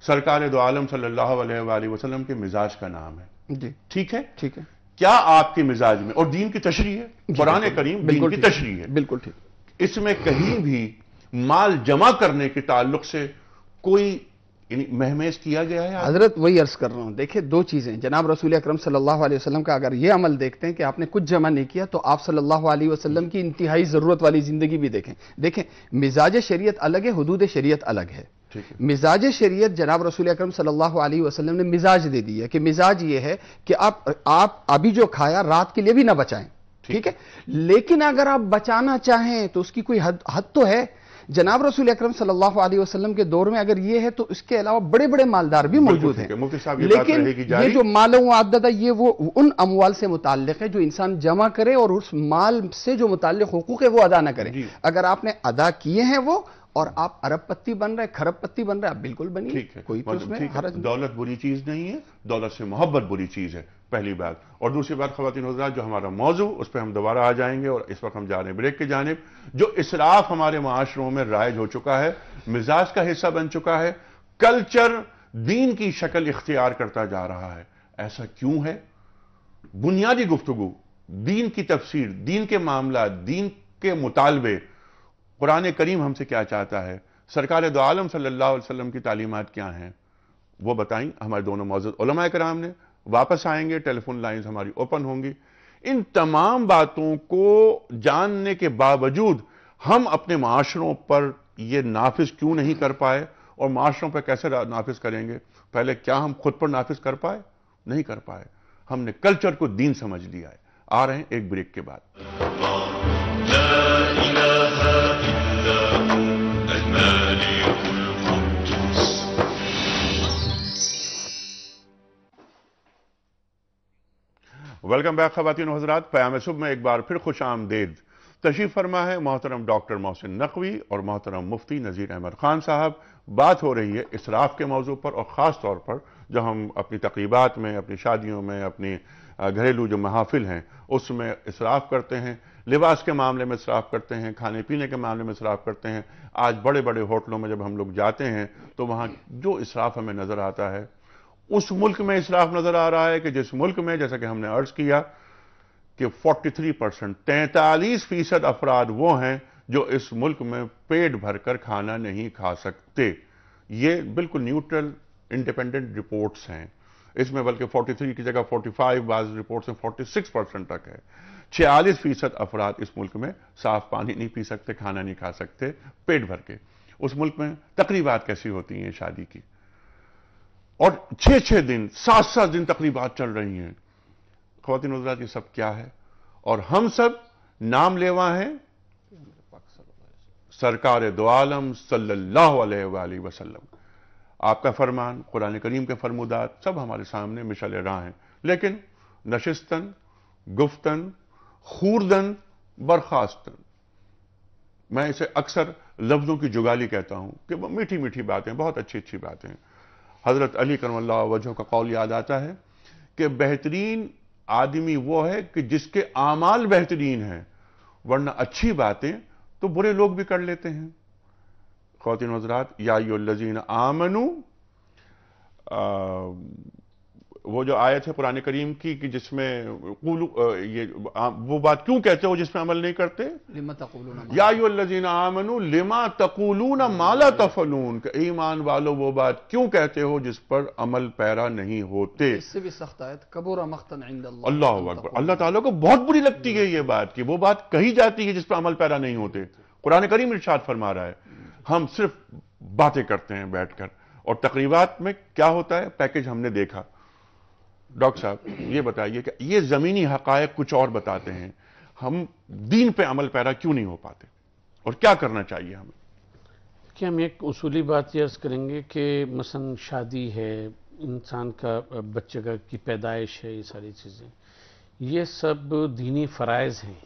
سرکار دو عالم صلی اللہ علیہ وآلہ وسلم کے مزاج کا نام ہے.
جی
ٹھیک ہے،
ٹھیک ہے.
کیا آپ کے مزاج میں، اور دین کی تشریح ہے، قرآن کریم دین کی تشریح ہے،
بالکل ٹھیک،
اس میں کہیں بھی مال جمع کرنے کے تعلق سے کوئی مہمیز کیا گیا ہے؟
حضرت وہی عرض کر رہا ہوں. دیکھیں دو چیزیں، جناب رسول اکرم صلی اللہ علیہ وسلم کا اگر یہ عمل دیکھتے ہیں کہ آپ نے کچھ جمع نہیں کیا، تو آپ صلی اللہ علیہ وسلم کی انتہائی ضرورت والی زندگی بھی دیکھیں. مزاج شریعت الگ ہے، حدود شریعت الگ ہے. مزاج شریعت جناب رسول اکرم صلی اللہ علیہ وسلم نے مزاج دے دیا کہ مزاج یہ ہے کہ آپ ابھی جو کھایا رات کے لیے بھی نہ بچائیں. ٹھیک ہے، لیکن اگر آپ بچانا چاہیں تو اس کی کوئی حد تو ہے. جناب رسول اکرم صلی اللہ علیہ وسلم کے دور میں اگر یہ ہے تو اس کے علاوہ بڑے بڑے مالدار بھی موجود ہیں. لیکن یہ جو مال معددہ یہ وہ ان اموال سے متعلق ہے جو انسان جمع کرے اور اس مال سے جو متعلق حقوق ہے وہ ادا نہ کرے. اگر آپ نے ادا کیے ہیں وہ اور آپ ارب پتی بن رہے, کھرب پتی بن رہے, آپ بالکل بنیے,
ٹھیک ہے,
کوئی تو اس میں حرج نہیں.
دولت بری چیز نہیں ہے, دولت سے محبت بری چیز ہے, پہلی بات. اور دوسری بات خواتین حضرات, جو ہمارا موضوع اس پہ ہم دوبارہ آ جائیں گے, اور اس وقت ہم جا رہے ہیں بریک کی جانب. جو اسراف ہمارے معاشروں میں رائج ہو چکا ہے, مزاج کا حصہ بن چکا ہے, کلچر دین کی شکل اختیار کرتا جا رہا ہے. ایسا کیوں ہے؟ بنیادی گفتگو, دین کی تفسیر, دین کے معاملات, دین کے مطالبے, قرآن کریم ہم سے کیا چاہتا ہے, سرکار دو عالم صلی اللہ علیہ وسلم کی تعلیمات کیا ہیں, وہ بتائیں ہمارے دونوں معزز علماء کرام نے. واپس آئیں گے, ٹیلی فون لائنز ہماری اوپن ہوں گی. ان تمام باتوں کو جاننے کے باوجود ہم اپنے معاشروں پر یہ نافذ کیوں نہیں کر پائے, اور معاشروں پر کیسے نافذ کریں گے؟ پہلے کیا ہم خود پر نافذ کر پائے؟ نہیں کر پائے. ہم نے کلچر کو دین سمجھ لیا ہے. آ رہے ہیں ایک بریک کے بعد. ویلکم بیک خواتین و حضرات, پیام صبح میں ایک بار پھر خوش آمدید. تشریف فرما ہے محترم ڈاکٹر محسن نقوی اور محترم مفتی نذیر احمد خان صاحب. بات ہو رہی ہے اسراف کے موضوع پر, اور خاص طور پر جو ہم اپنی تقریبات میں, اپنی شادیوں میں, اپنی گھریلو جو محافل ہیں اس میں اسراف کرتے ہیں. لباس کے معاملے میں اسراف کرتے ہیں, کھانے پینے کے معاملے میں اسراف کرتے ہیں. آج بڑے بڑے ہوٹلوں میں جب ہم لوگ جاتے ہیں تو وہاں جو اسراف ہمیں نظر آتا ہے, اس ملک میں اسراف نظر آ رہا ہے کہ جس ملک میں, جیسا کہ ہم نے عرض کیا کہ 43%, 43% افراد وہ ہیں جو اس ملک میں پیٹ بھر کر کھانا نہیں کھا سکتے. یہ بالکل نیوٹرل انڈیپینڈنٹ رپورٹس ہیں. اس میں بلکہ 43 کی جگہ 45, بعض رپورٹس میں 46% تک ہے. 46% افراد اس ملک میں صاف پانی نہیں پی سکتے, کھانا نہیں کھا سکتے پیٹ بھر کے. اس ملک میں تقریبات کیسی ہوتی ہیں شادی کی, اور 6 دن 7 دن تقریبات چل رہی ہیں. خواتین حضرات, یہ سب کیا ہے؟ اور ہم سب نام لیوا ہیں سرکار دو عالم صلی اللہ علیہ وآلہ وسلم. آپ کا فرمان, قرآن کریم کے فرمودات سب ہمارے سامنے مشعل راہ ہیں, لیکن نشستن, گفتن, خوردن, برخاستن, میں اسے اکثر لفظوں کی جگالی کہتا ہوں کہ میٹھی میٹھی باتیں, بہت اچھی اچھی باتیں. حضرت علی کرم اللہ وجہہ کا قول یاد آتا ہے کہ بہترین آدمی وہ ہے کہ جس کے اعمال بہترین ہیں, ورنہ اچھی باتیں تو برے لوگ بھی کر لیتے ہیں. خواتین حضرات, یا ایھا الذین آمنوا, وہ جو آیت ہے قرآن کریم کی کہ جس میں وہ بات کیوں کہتے ہو جس میں عمل نہیں کرتے, یا ایھا الذین آمنوا لما تقولون ما لا تفعلون, کہ ایمان والو وہ بات کیوں کہتے ہو جس پر عمل پیرا نہیں ہوتے.
اس سے بھی سخت آیت, کبر مقتا عند اللہ.
اللہ اکبر, اللہ تعالیٰ کو بہت بری لگتی ہے یہ بات کہ وہ بات کہی جاتی ہے جس پر عمل پیرا نہیں ہوتے. قرآن کریم ارشاد فرما رہا ہے, ہم صرف باتیں کرتے ہیں بیٹھ کر, اور تقریبات میں کیا ہوتا ہے پیکج ہم نے دیکھا. ڈاکٹر صاحب یہ بتائیے کہ یہ زمینی حقائق کچھ اور بتاتے ہیں, ہم دین پہ عمل پیرا کیوں نہیں ہو پاتے, اور کیا کرنا چاہیے ہمیں؟
کہ ہم ایک اصولی بات یہ عرض کریں گے کہ مثلا شادی ہے, انسان کا بچے کی پیدائش ہے, یہ ساری چیزیں یہ سب دینی فرائض ہیں.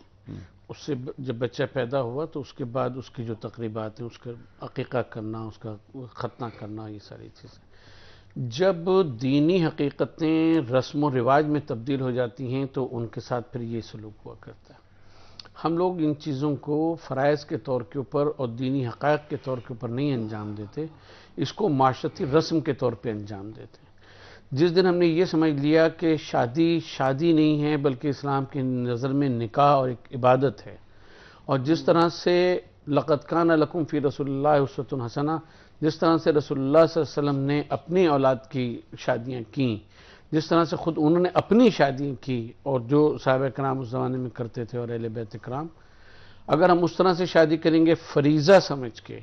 اس سے جب بچہ پیدا ہوا تو اس کے بعد اس کی جو تقریبات ہیں, اس کا عقیقہ کرنا, اس کا ختنہ کرنا, یہ ساری چیزیں جب دینی حقیقتیں رسم و رواج میں تبدیل ہو جاتی ہیں تو ان کے ساتھ پھر یہ سلوک ہوا کرتا ہے. ہم لوگ ان چیزوں کو فرائض کے طور کے اوپر اور دینی حقائق کے طور کے اوپر نہیں انجام دیتے, اس کو معاشرتی رسم کے طور پہ انجام دیتے ہیں. جس دن ہم نے یہ سمجھ لیا کہ شادی نہیں ہے بلکہ اسلام کی نظر میں نکاح اور ایک عبادت ہے, اور جس طرح سے لقد کان لکم فی رسول اللہ اسوۃ حسنہ, جس طرح سے رسول اللہ صلی اللہ علیہ وسلم نے اپنی اولاد کی شادیاں کیں, جس طرح سے خود انہوں نے اپنی شادیاں کی اور جو صحابہ کرام اس زمانے میں کرتے تھے اور اہل بیت کرام, اگر ہم اس طرح سے شادی کریں گے فریضہ سمجھ کے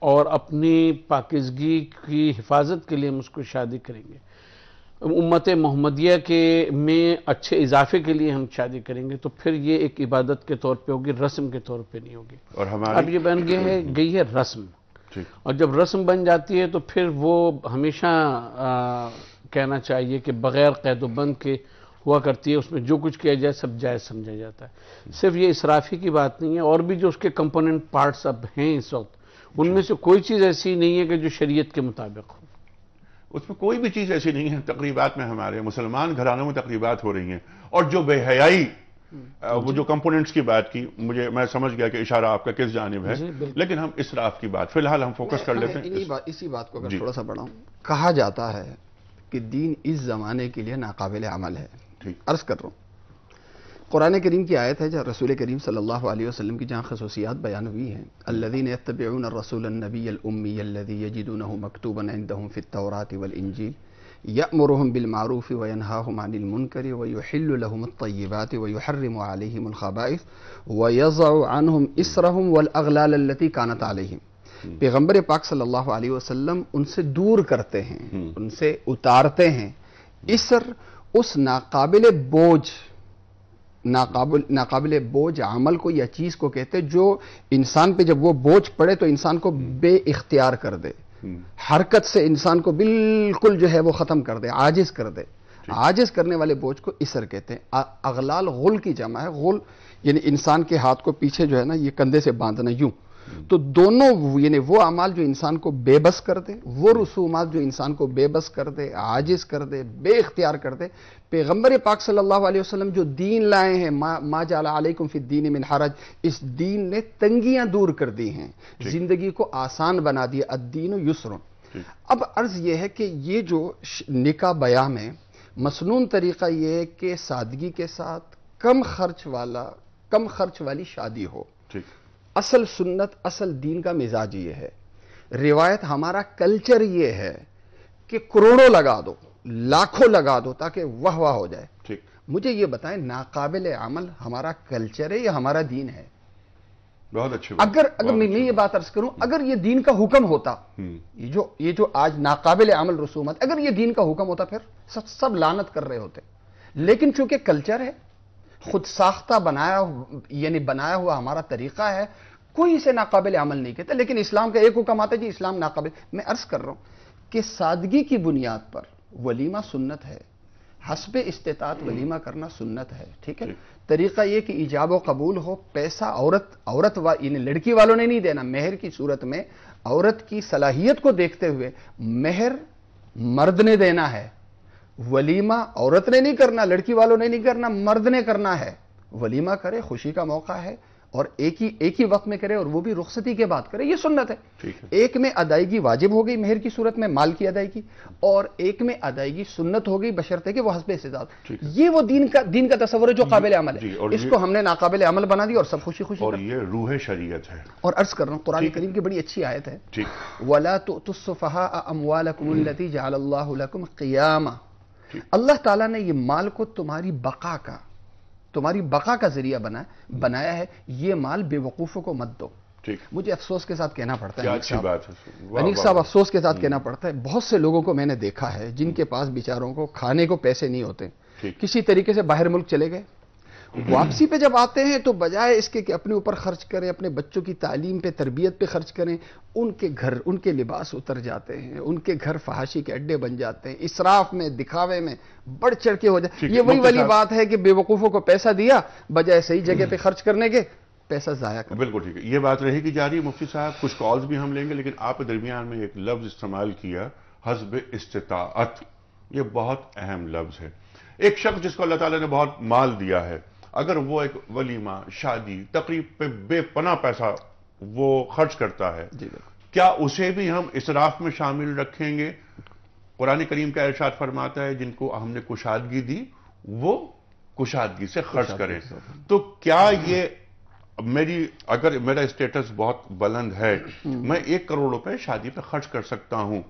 اور اپنی پاکیزگی کی حفاظت کے لیے ہم اس کو شادی کریں گے, امت محمدیہ کے میں اچھے اضافے کے لیے ہم شادی کریں گے, تو پھر یہ ایک عبادت کے طور پہ ہوگی, رسم کے طور پہ نہیں ہوگی. اور اب یہ بن گئی ہے رسم, اور جب رسم بن جاتی ہے تو پھر وہ ہمیشہ کہنا چاہیے کہ بغیر قید و بند کے ہوا کرتی ہے, اس میں جو کچھ کیا جائے سب جائز سمجھا جاتا ہے. صرف یہ اسرافی کی بات نہیں ہے, اور بھی جو اس کے کمپوننٹ پارٹس اب ہیں اس وقت ان میں سے کوئی چیز ایسی نہیں ہے کہ جو شریعت کے مطابق ہو.
اس میں کوئی بھی چیز ایسی نہیں ہے. تقریبات میں ہمارے مسلمان گھرانوں میں تقریبات ہو رہی ہیں، اور جو بے حیائی وہ جو کمپوننٹس کی بات کی، میں سمجھ گیا کہ اشارہ آپ کا کس جانب ہے، لیکن ہم اسراف کی بات فی الحال ہم فوکس کر لیتے ہیں.
اسی بات کو اگر تھوڑا سا بڑھاؤں، کہا جاتا ہے کہ دین اس زمانے کے لیے ناقابل عمل ہے. عرض کر رہا ہوں، قرآن کریم کی آیت ہے جہاں رسول کریم صلی اللہ علیہ وسلم کی جہاں خصوصیات بیان ہوئی ہیں. الذین یتبعون الرسول النبی الامی الذی یجدونہ مکتوبا عندہم فی التوراۃ والانجیل یأمرهم بالمعروف وینہاہم عن المنکر ویحل لهم الطیبات ویحرم علیہم الخبائث ویضع عنہم اسرہم والاغلال التي کانت علیہم. پیغمبر پاک صلی اللہ علیہ وسلم ان سے دور کرتے ہیں، ان سے اتارتے ہیں اسر، اس ناقابل بوجھ عمل کو یا چیز کو کہتے جو انسان پہ جب وہ بوجھ پڑے تو انسان کو بے اختیار کر دے، حرکت سے انسان کو بالکل جو ہے وہ ختم کر دے، عاجز کر دے. عاجز کرنے والے بوجھ کو اسر کہتے ہیں. اغلال غل کی جمع ہے. غل یعنی انسان کے ہاتھ کو پیچھے جو ہے نا یہ کندھے سے باندھنا یوں. تو دونوں یعنی وہ اعمال جو انسان کو بے بس کر دے، وہ رسومات جو انسان کو بے بس کر دے، عاجز کر دے، بے اختیار کر دے. پیغمبر پاک صلی اللہ علیہ وسلم جو دین لائے ہیں، ما جعل علیکم فی الدین من حرج، اس دین نے تنگیاں دور کر دی ہیں، زندگی کو آسان بنا دیا. الدین یسر. اب عرض یہ ہے کہ یہ جو نکاح بیاہ میں مسنون طریقہ یہ ہے کہ سادگی کے ساتھ کم خرچ والی شادی ہو. اصل سنت، اصل دین کا مزاج یہ ہے. روایت ہمارا کلچر یہ ہے کہ کروڑوں لگا دو، لاکھوں لگا دو تاکہ واہ واہ ہو جائے. مجھے یہ بتائیں ناقابل عمل ہمارا کلچر ہے یا ہمارا دین ہے؟
بہت اچھی
بات. اگر میں یہ بات عرض کروں، اگر یہ دین کا حکم ہوتا، یہ جو آج ناقابل عمل رسومات، اگر یہ دین کا حکم ہوتا پھر سب لعنت کر رہے ہوتے. لیکن چونکہ کلچر ہے، خود ساختہ بنایا ہوا ہمارا طریقہ ہے، کوئی اسے ناقابل عمل نہیں کہتا. لیکن اسلام کا ایک حکم آتا ہے جی اسلام ناقابل. میں عرض کر رہا ہوں کہ سادگی کی بنیاد پر ولیمہ سنت ہے، حسب استطاعت ولیمہ کرنا سنت ہے. ٹھیک ہے. طریقہ یہ کہ ایجاب و قبول ہو. پیسہ عورت یعنی لڑکی والوں نے نہیں دینا. مہر کی صورت میں عورت کی صلاحیت کو دیکھتے ہوئے مہر مرد نے دینا ہے. ولیمہ عورت نے نہیں کرنا، لڑکی والوں نے نہیں کرنا، مرد نے کرنا ہے. ولیمہ کرے، خوشی کا موقع ہے، اور ایک ہی وقت میں کرے، اور وہ بھی رخصتی کے بعد کرے. یہ سنت ہے. ایک میں ادائیگی واجب ہو گئی مہر کی صورت میں، مال کی ادائیگی، اور ایک میں ادائیگی سنت ہو گئی بشرطے کہ وہ حسب استطاعت. یہ وہ دین کا تصور ہے جو قابل عمل ہے. اس کو ہم نے ناقابل عمل بنا دیا اور سب خوشی
اور یہ روح شریعت ہے.
اور عرض کر رہا ہوں قرآن کریم کی بڑی اچھی آیت ہے، وَلَا تُؤْتُوا السُّفَهَاءَ أَمْوَالَكُمُ الَّتِي جَعَلَ اللَّهُ لَكُمْ قِيَامًا. اللہ تعالیٰ نے یہ مال کو تمہاری بقا کا ذریعہ بنایا ہے. یہ مال بے وقوفوں کو مت دو. مجھے افسوس کے ساتھ کہنا پڑتا ہے، انیق صاحب افسوس کے ساتھ کہنا پڑتا ہے، بہت سے لوگوں کو میں نے دیکھا ہے جن کے پاس بیچاروں کو کھانے کو پیسے نہیں ہوتے، کسی طریقے سے باہر ملک چلے گئے، واپسی پہ جب آتے ہیں تو بجائے اس کے کہ اپنے اوپر خرچ کریں، اپنے بچوں کی تعلیم پہ، تربیت پہ خرچ کریں، ان کے لباس اتر جاتے ہیں، ان کے گھر فحاشی کے اڈے بن جاتے ہیں، اسراف میں، دکھاوے میں بڑھ چڑھ کے ہو جاتے. یہ وہی والی بات ہے کہ بے وقوفوں کو پیسہ دیا بجائے صحیح جگہ پہ خرچ کرنے کے پیسہ ضائع کر.
بالکل ٹھیک ہے. یہ بات رہے گی جاری. مفتی صاحب کچھ کالز بھی ہم لیں گے، لیکن آپ کے درمیان میں ایک لفظ استعمال کیا، حسب استطاعت. یہ بہت اہم لفظ ہے. ایک شخص جس کو اللہ تعالیٰ نے بہت مال دیا ہے، اگر وہ ایک ولیمہ، شادی، تقریب پہ بے پناہ پیسہ وہ خرچ کرتا ہے، کیا اسے بھی ہم اسراف میں شامل رکھیں گے؟ قرآن کریم کا ارشاد فرماتا ہے جن کو ہم نے کشادگی دی وہ کشادگی سے خرچ کریں. تو کیا یہ اگر میرا اسٹیٹس بہت بلند ہے، میں 1 کروڑ روپے شادی پہ خرچ کر سکتا ہوں،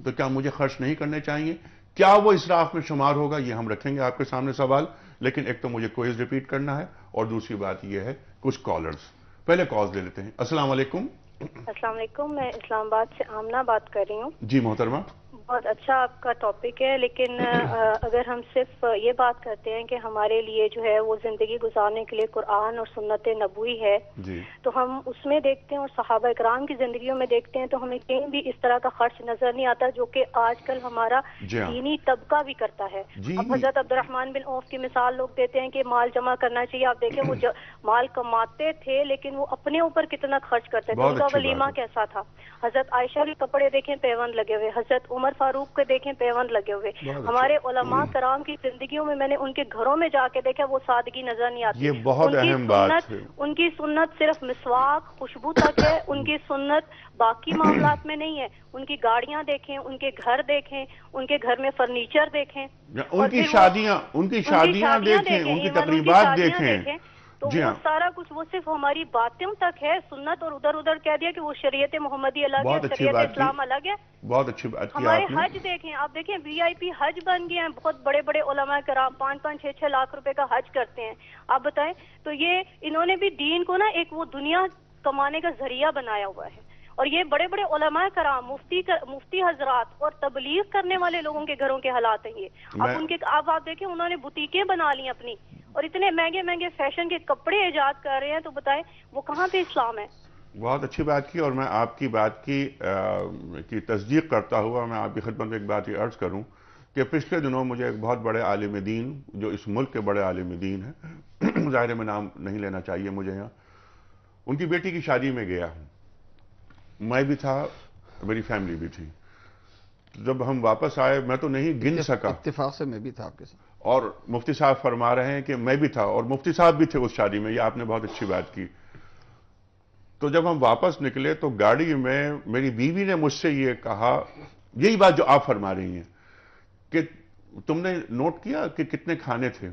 تو کیا مجھے خرچ نہیں کرنے چاہیے؟ کیا وہ اسراف میں شمار ہوگا؟ یہ ہم رکھیں گے آپ کے سامنے سوال. لیکن ایک تو مجھے کوئز ریپیٹ کرنا ہے، اور دوسری بات یہ ہے کچھ کالرز. پہلے کالز لے لیتے ہیں. السلام علیکم.
السلام علیکم، میں اسلام آباد سے آمنہ بات کر رہی ہوں.
جی محترمہ.
بہت اچھا آپ کا ٹاپک ہے، لیکن اگر ہم صرف یہ بات کرتے ہیں کہ ہمارے لیے جو ہے وہ زندگی گزارنے کے لیے قرآن اور سنت نبوی ہے تو ہم اس میں دیکھتے ہیں اور صحابہ اکرام کی زندگیوں میں دیکھتے ہیں تو ہمیں کہیں بھی اس طرح کا خرچ نظر نہیں آتا جو کہ آج کل ہمارا دینی طبقہ بھی کرتا ہے. اب حضرت عبد الرحمن بن عوف کی مثال لوگ دیتے ہیں کہ مال جمع کرنا چاہیے. آپ دیکھیں وہ مال کماتے تھے لیکن وہ اپنے اوپر کتنا خرچ کرتے تھے، ان کا ولیمہ کیسا تھا. حضرت عائشہ کے کپڑے دیکھیں پیوند لگے ہوئے، حضرت عمر فاروق کے دیکھیں پیوند لگے ہوئے. ہمارے علماء کرام کی زندگیوں میں نے ان کے گھروں میں جا کے دیکھا وہ سادگی نظر نہیں آتی.
یہ بہت اہم بات ہے.
ان کی سنت صرف مسواک خوشبو تک ہے، ان کی سنت باقی معاملات میں نہیں ہے. ان کی گاڑیاں دیکھیں، ان کے گھر دیکھیں، ان کے گھر میں فرنیچر دیکھیں،
ان کی شادیاں دیکھیں، ان کی تقریبات دیکھیں.
تو وہ سارا کچھ وہ صرف ہماری باتوں تک ہے. سنت اور ادھر ادھر کہہ دیا کہ وہ شریعت محمدی الگ ہے، شریعت اسلام الگ ہے.
بہت اچھی بات کی.
ہمارے حج دیکھیں، آپ دیکھیں VIP حج بن گئے ہیں. بہت بڑے بڑے علماء کرام 5-6 لاکھ روپے کا حج کرتے ہیں. آپ بتائیں تو یہ انہوں نے بھی دین کو نا ایک وہ دنیا کمانے کا ذریعہ بنایا ہوا ہے. اور یہ بڑے بڑے علماء کرام مفتی حضرات اور تبلیغ کرنے والے لوگوں کے گھروں کے حالات ہیں یہ. اب ان کے آپ دیکھیں انہوں نے بوتیکیں بنا لی اپنی اور اتنے مہنگے مہنگے فیشن کے کپڑے ایجاد کر رہے ہیں. تو بتائیں وہ کہاں پہ اسلام ہے؟
بہت اچھی بات کی. اور میں آپ کی بات کی تصدیق کرتا ہوا میں آپ کی خدمت میں ایک بات یہ عرض کروں کہ پچھلے دنوں مجھے ایک بہت بڑے عالم دین جو اس ملک کے بڑے عالم دین ہیں، ظاہر میں نام نہیں لینا چاہیے مجھے یہاں، ان کی بیٹی کی شادی میں گیا ہوں. میں بھی تھا، میری فیملی بھی تھی. جب ہم واپس آئے میں تو نہیں گن سکا،
اتفاق سے میں بھی تھا آپ کے ساتھ.
اور مفتی صاحب فرما رہے ہیں کہ میں بھی تھا اور مفتی صاحب بھی تھے اس شادی میں. یہ آپ نے بہت اچھی بات کی. تو جب ہم واپس نکلے تو گاڑی میں میری بیوی نے مجھ سے یہ کہا، یہی بات جو آپ فرما رہی ہیں کہ تم نے نوٹ کیا کہ کتنے کھانے تھے.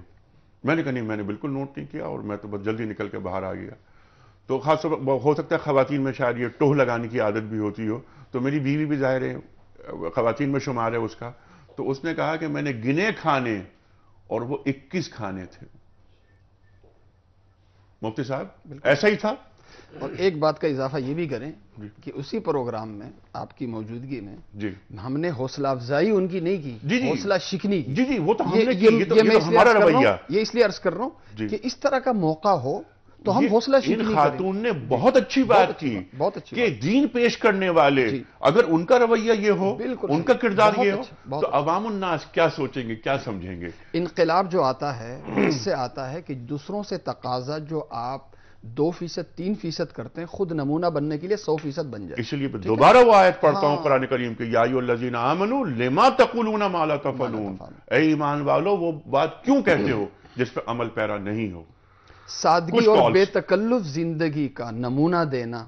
میں نے کہا نہیں، میں نے بالکل نوٹ نہیں کیا اور میں تو بس جلدی نکل کے باہر آ گیا. تو خاص طور پر ہو سکتا ہے خواتین میں شاید یہ ٹوہ لگانے کی عادت بھی ہوتی ہو. تو میری بیوی بھی ظاہر ہے خواتین میں شمار ہے اس کا. تو اس نے کہا کہ میں نے گنے کھانے اور وہ 21 کھانے تھے. مفتی صاحب ایسا ہی تھا.
اور ایک بات کا اضافہ یہ بھی کریں کہ اسی پروگرام میں آپ کی موجودگی میں ہم نے حوصلہ افزائی ان کی نہیں کی، حوصلہ شکنی کی.
جی وہ تو ہم نے کی. یہ ہمارا رویہ.
یہ اس لیے عرض کر رہا ہوں کہ اس طرح کا موقع ہو تو ہم حوصلہ شکنی کریں.
خاتون نے بہت اچھی بات کی کہ دین پیش کرنے والے اگر ان کا رویہ یہ ہو، ان کا کردار یہ ہو تو عوام الناس کیا سوچیں گے، کیا سمجھیں گے.
انقلاب جو آتا ہے اس سے آتا ہے کہ دوسروں سے تقاضا جو آپ 2%, 3% کرتے ہیں، خود نمونہ بننے کے لیے 100% بن جائے.
اس لیے دوبارہ وہ آیت پڑھتا ہوں قرآن کریم کہ یا ایھا الذین آمنوا لما تقولون ما لا تفعلون. اے ایمان والو وہ بات کیوں کہتے ہو جس پہ عمل پیرا نہیں ہو.
سادگی اور بے تکلف زندگی کا نمونہ دینا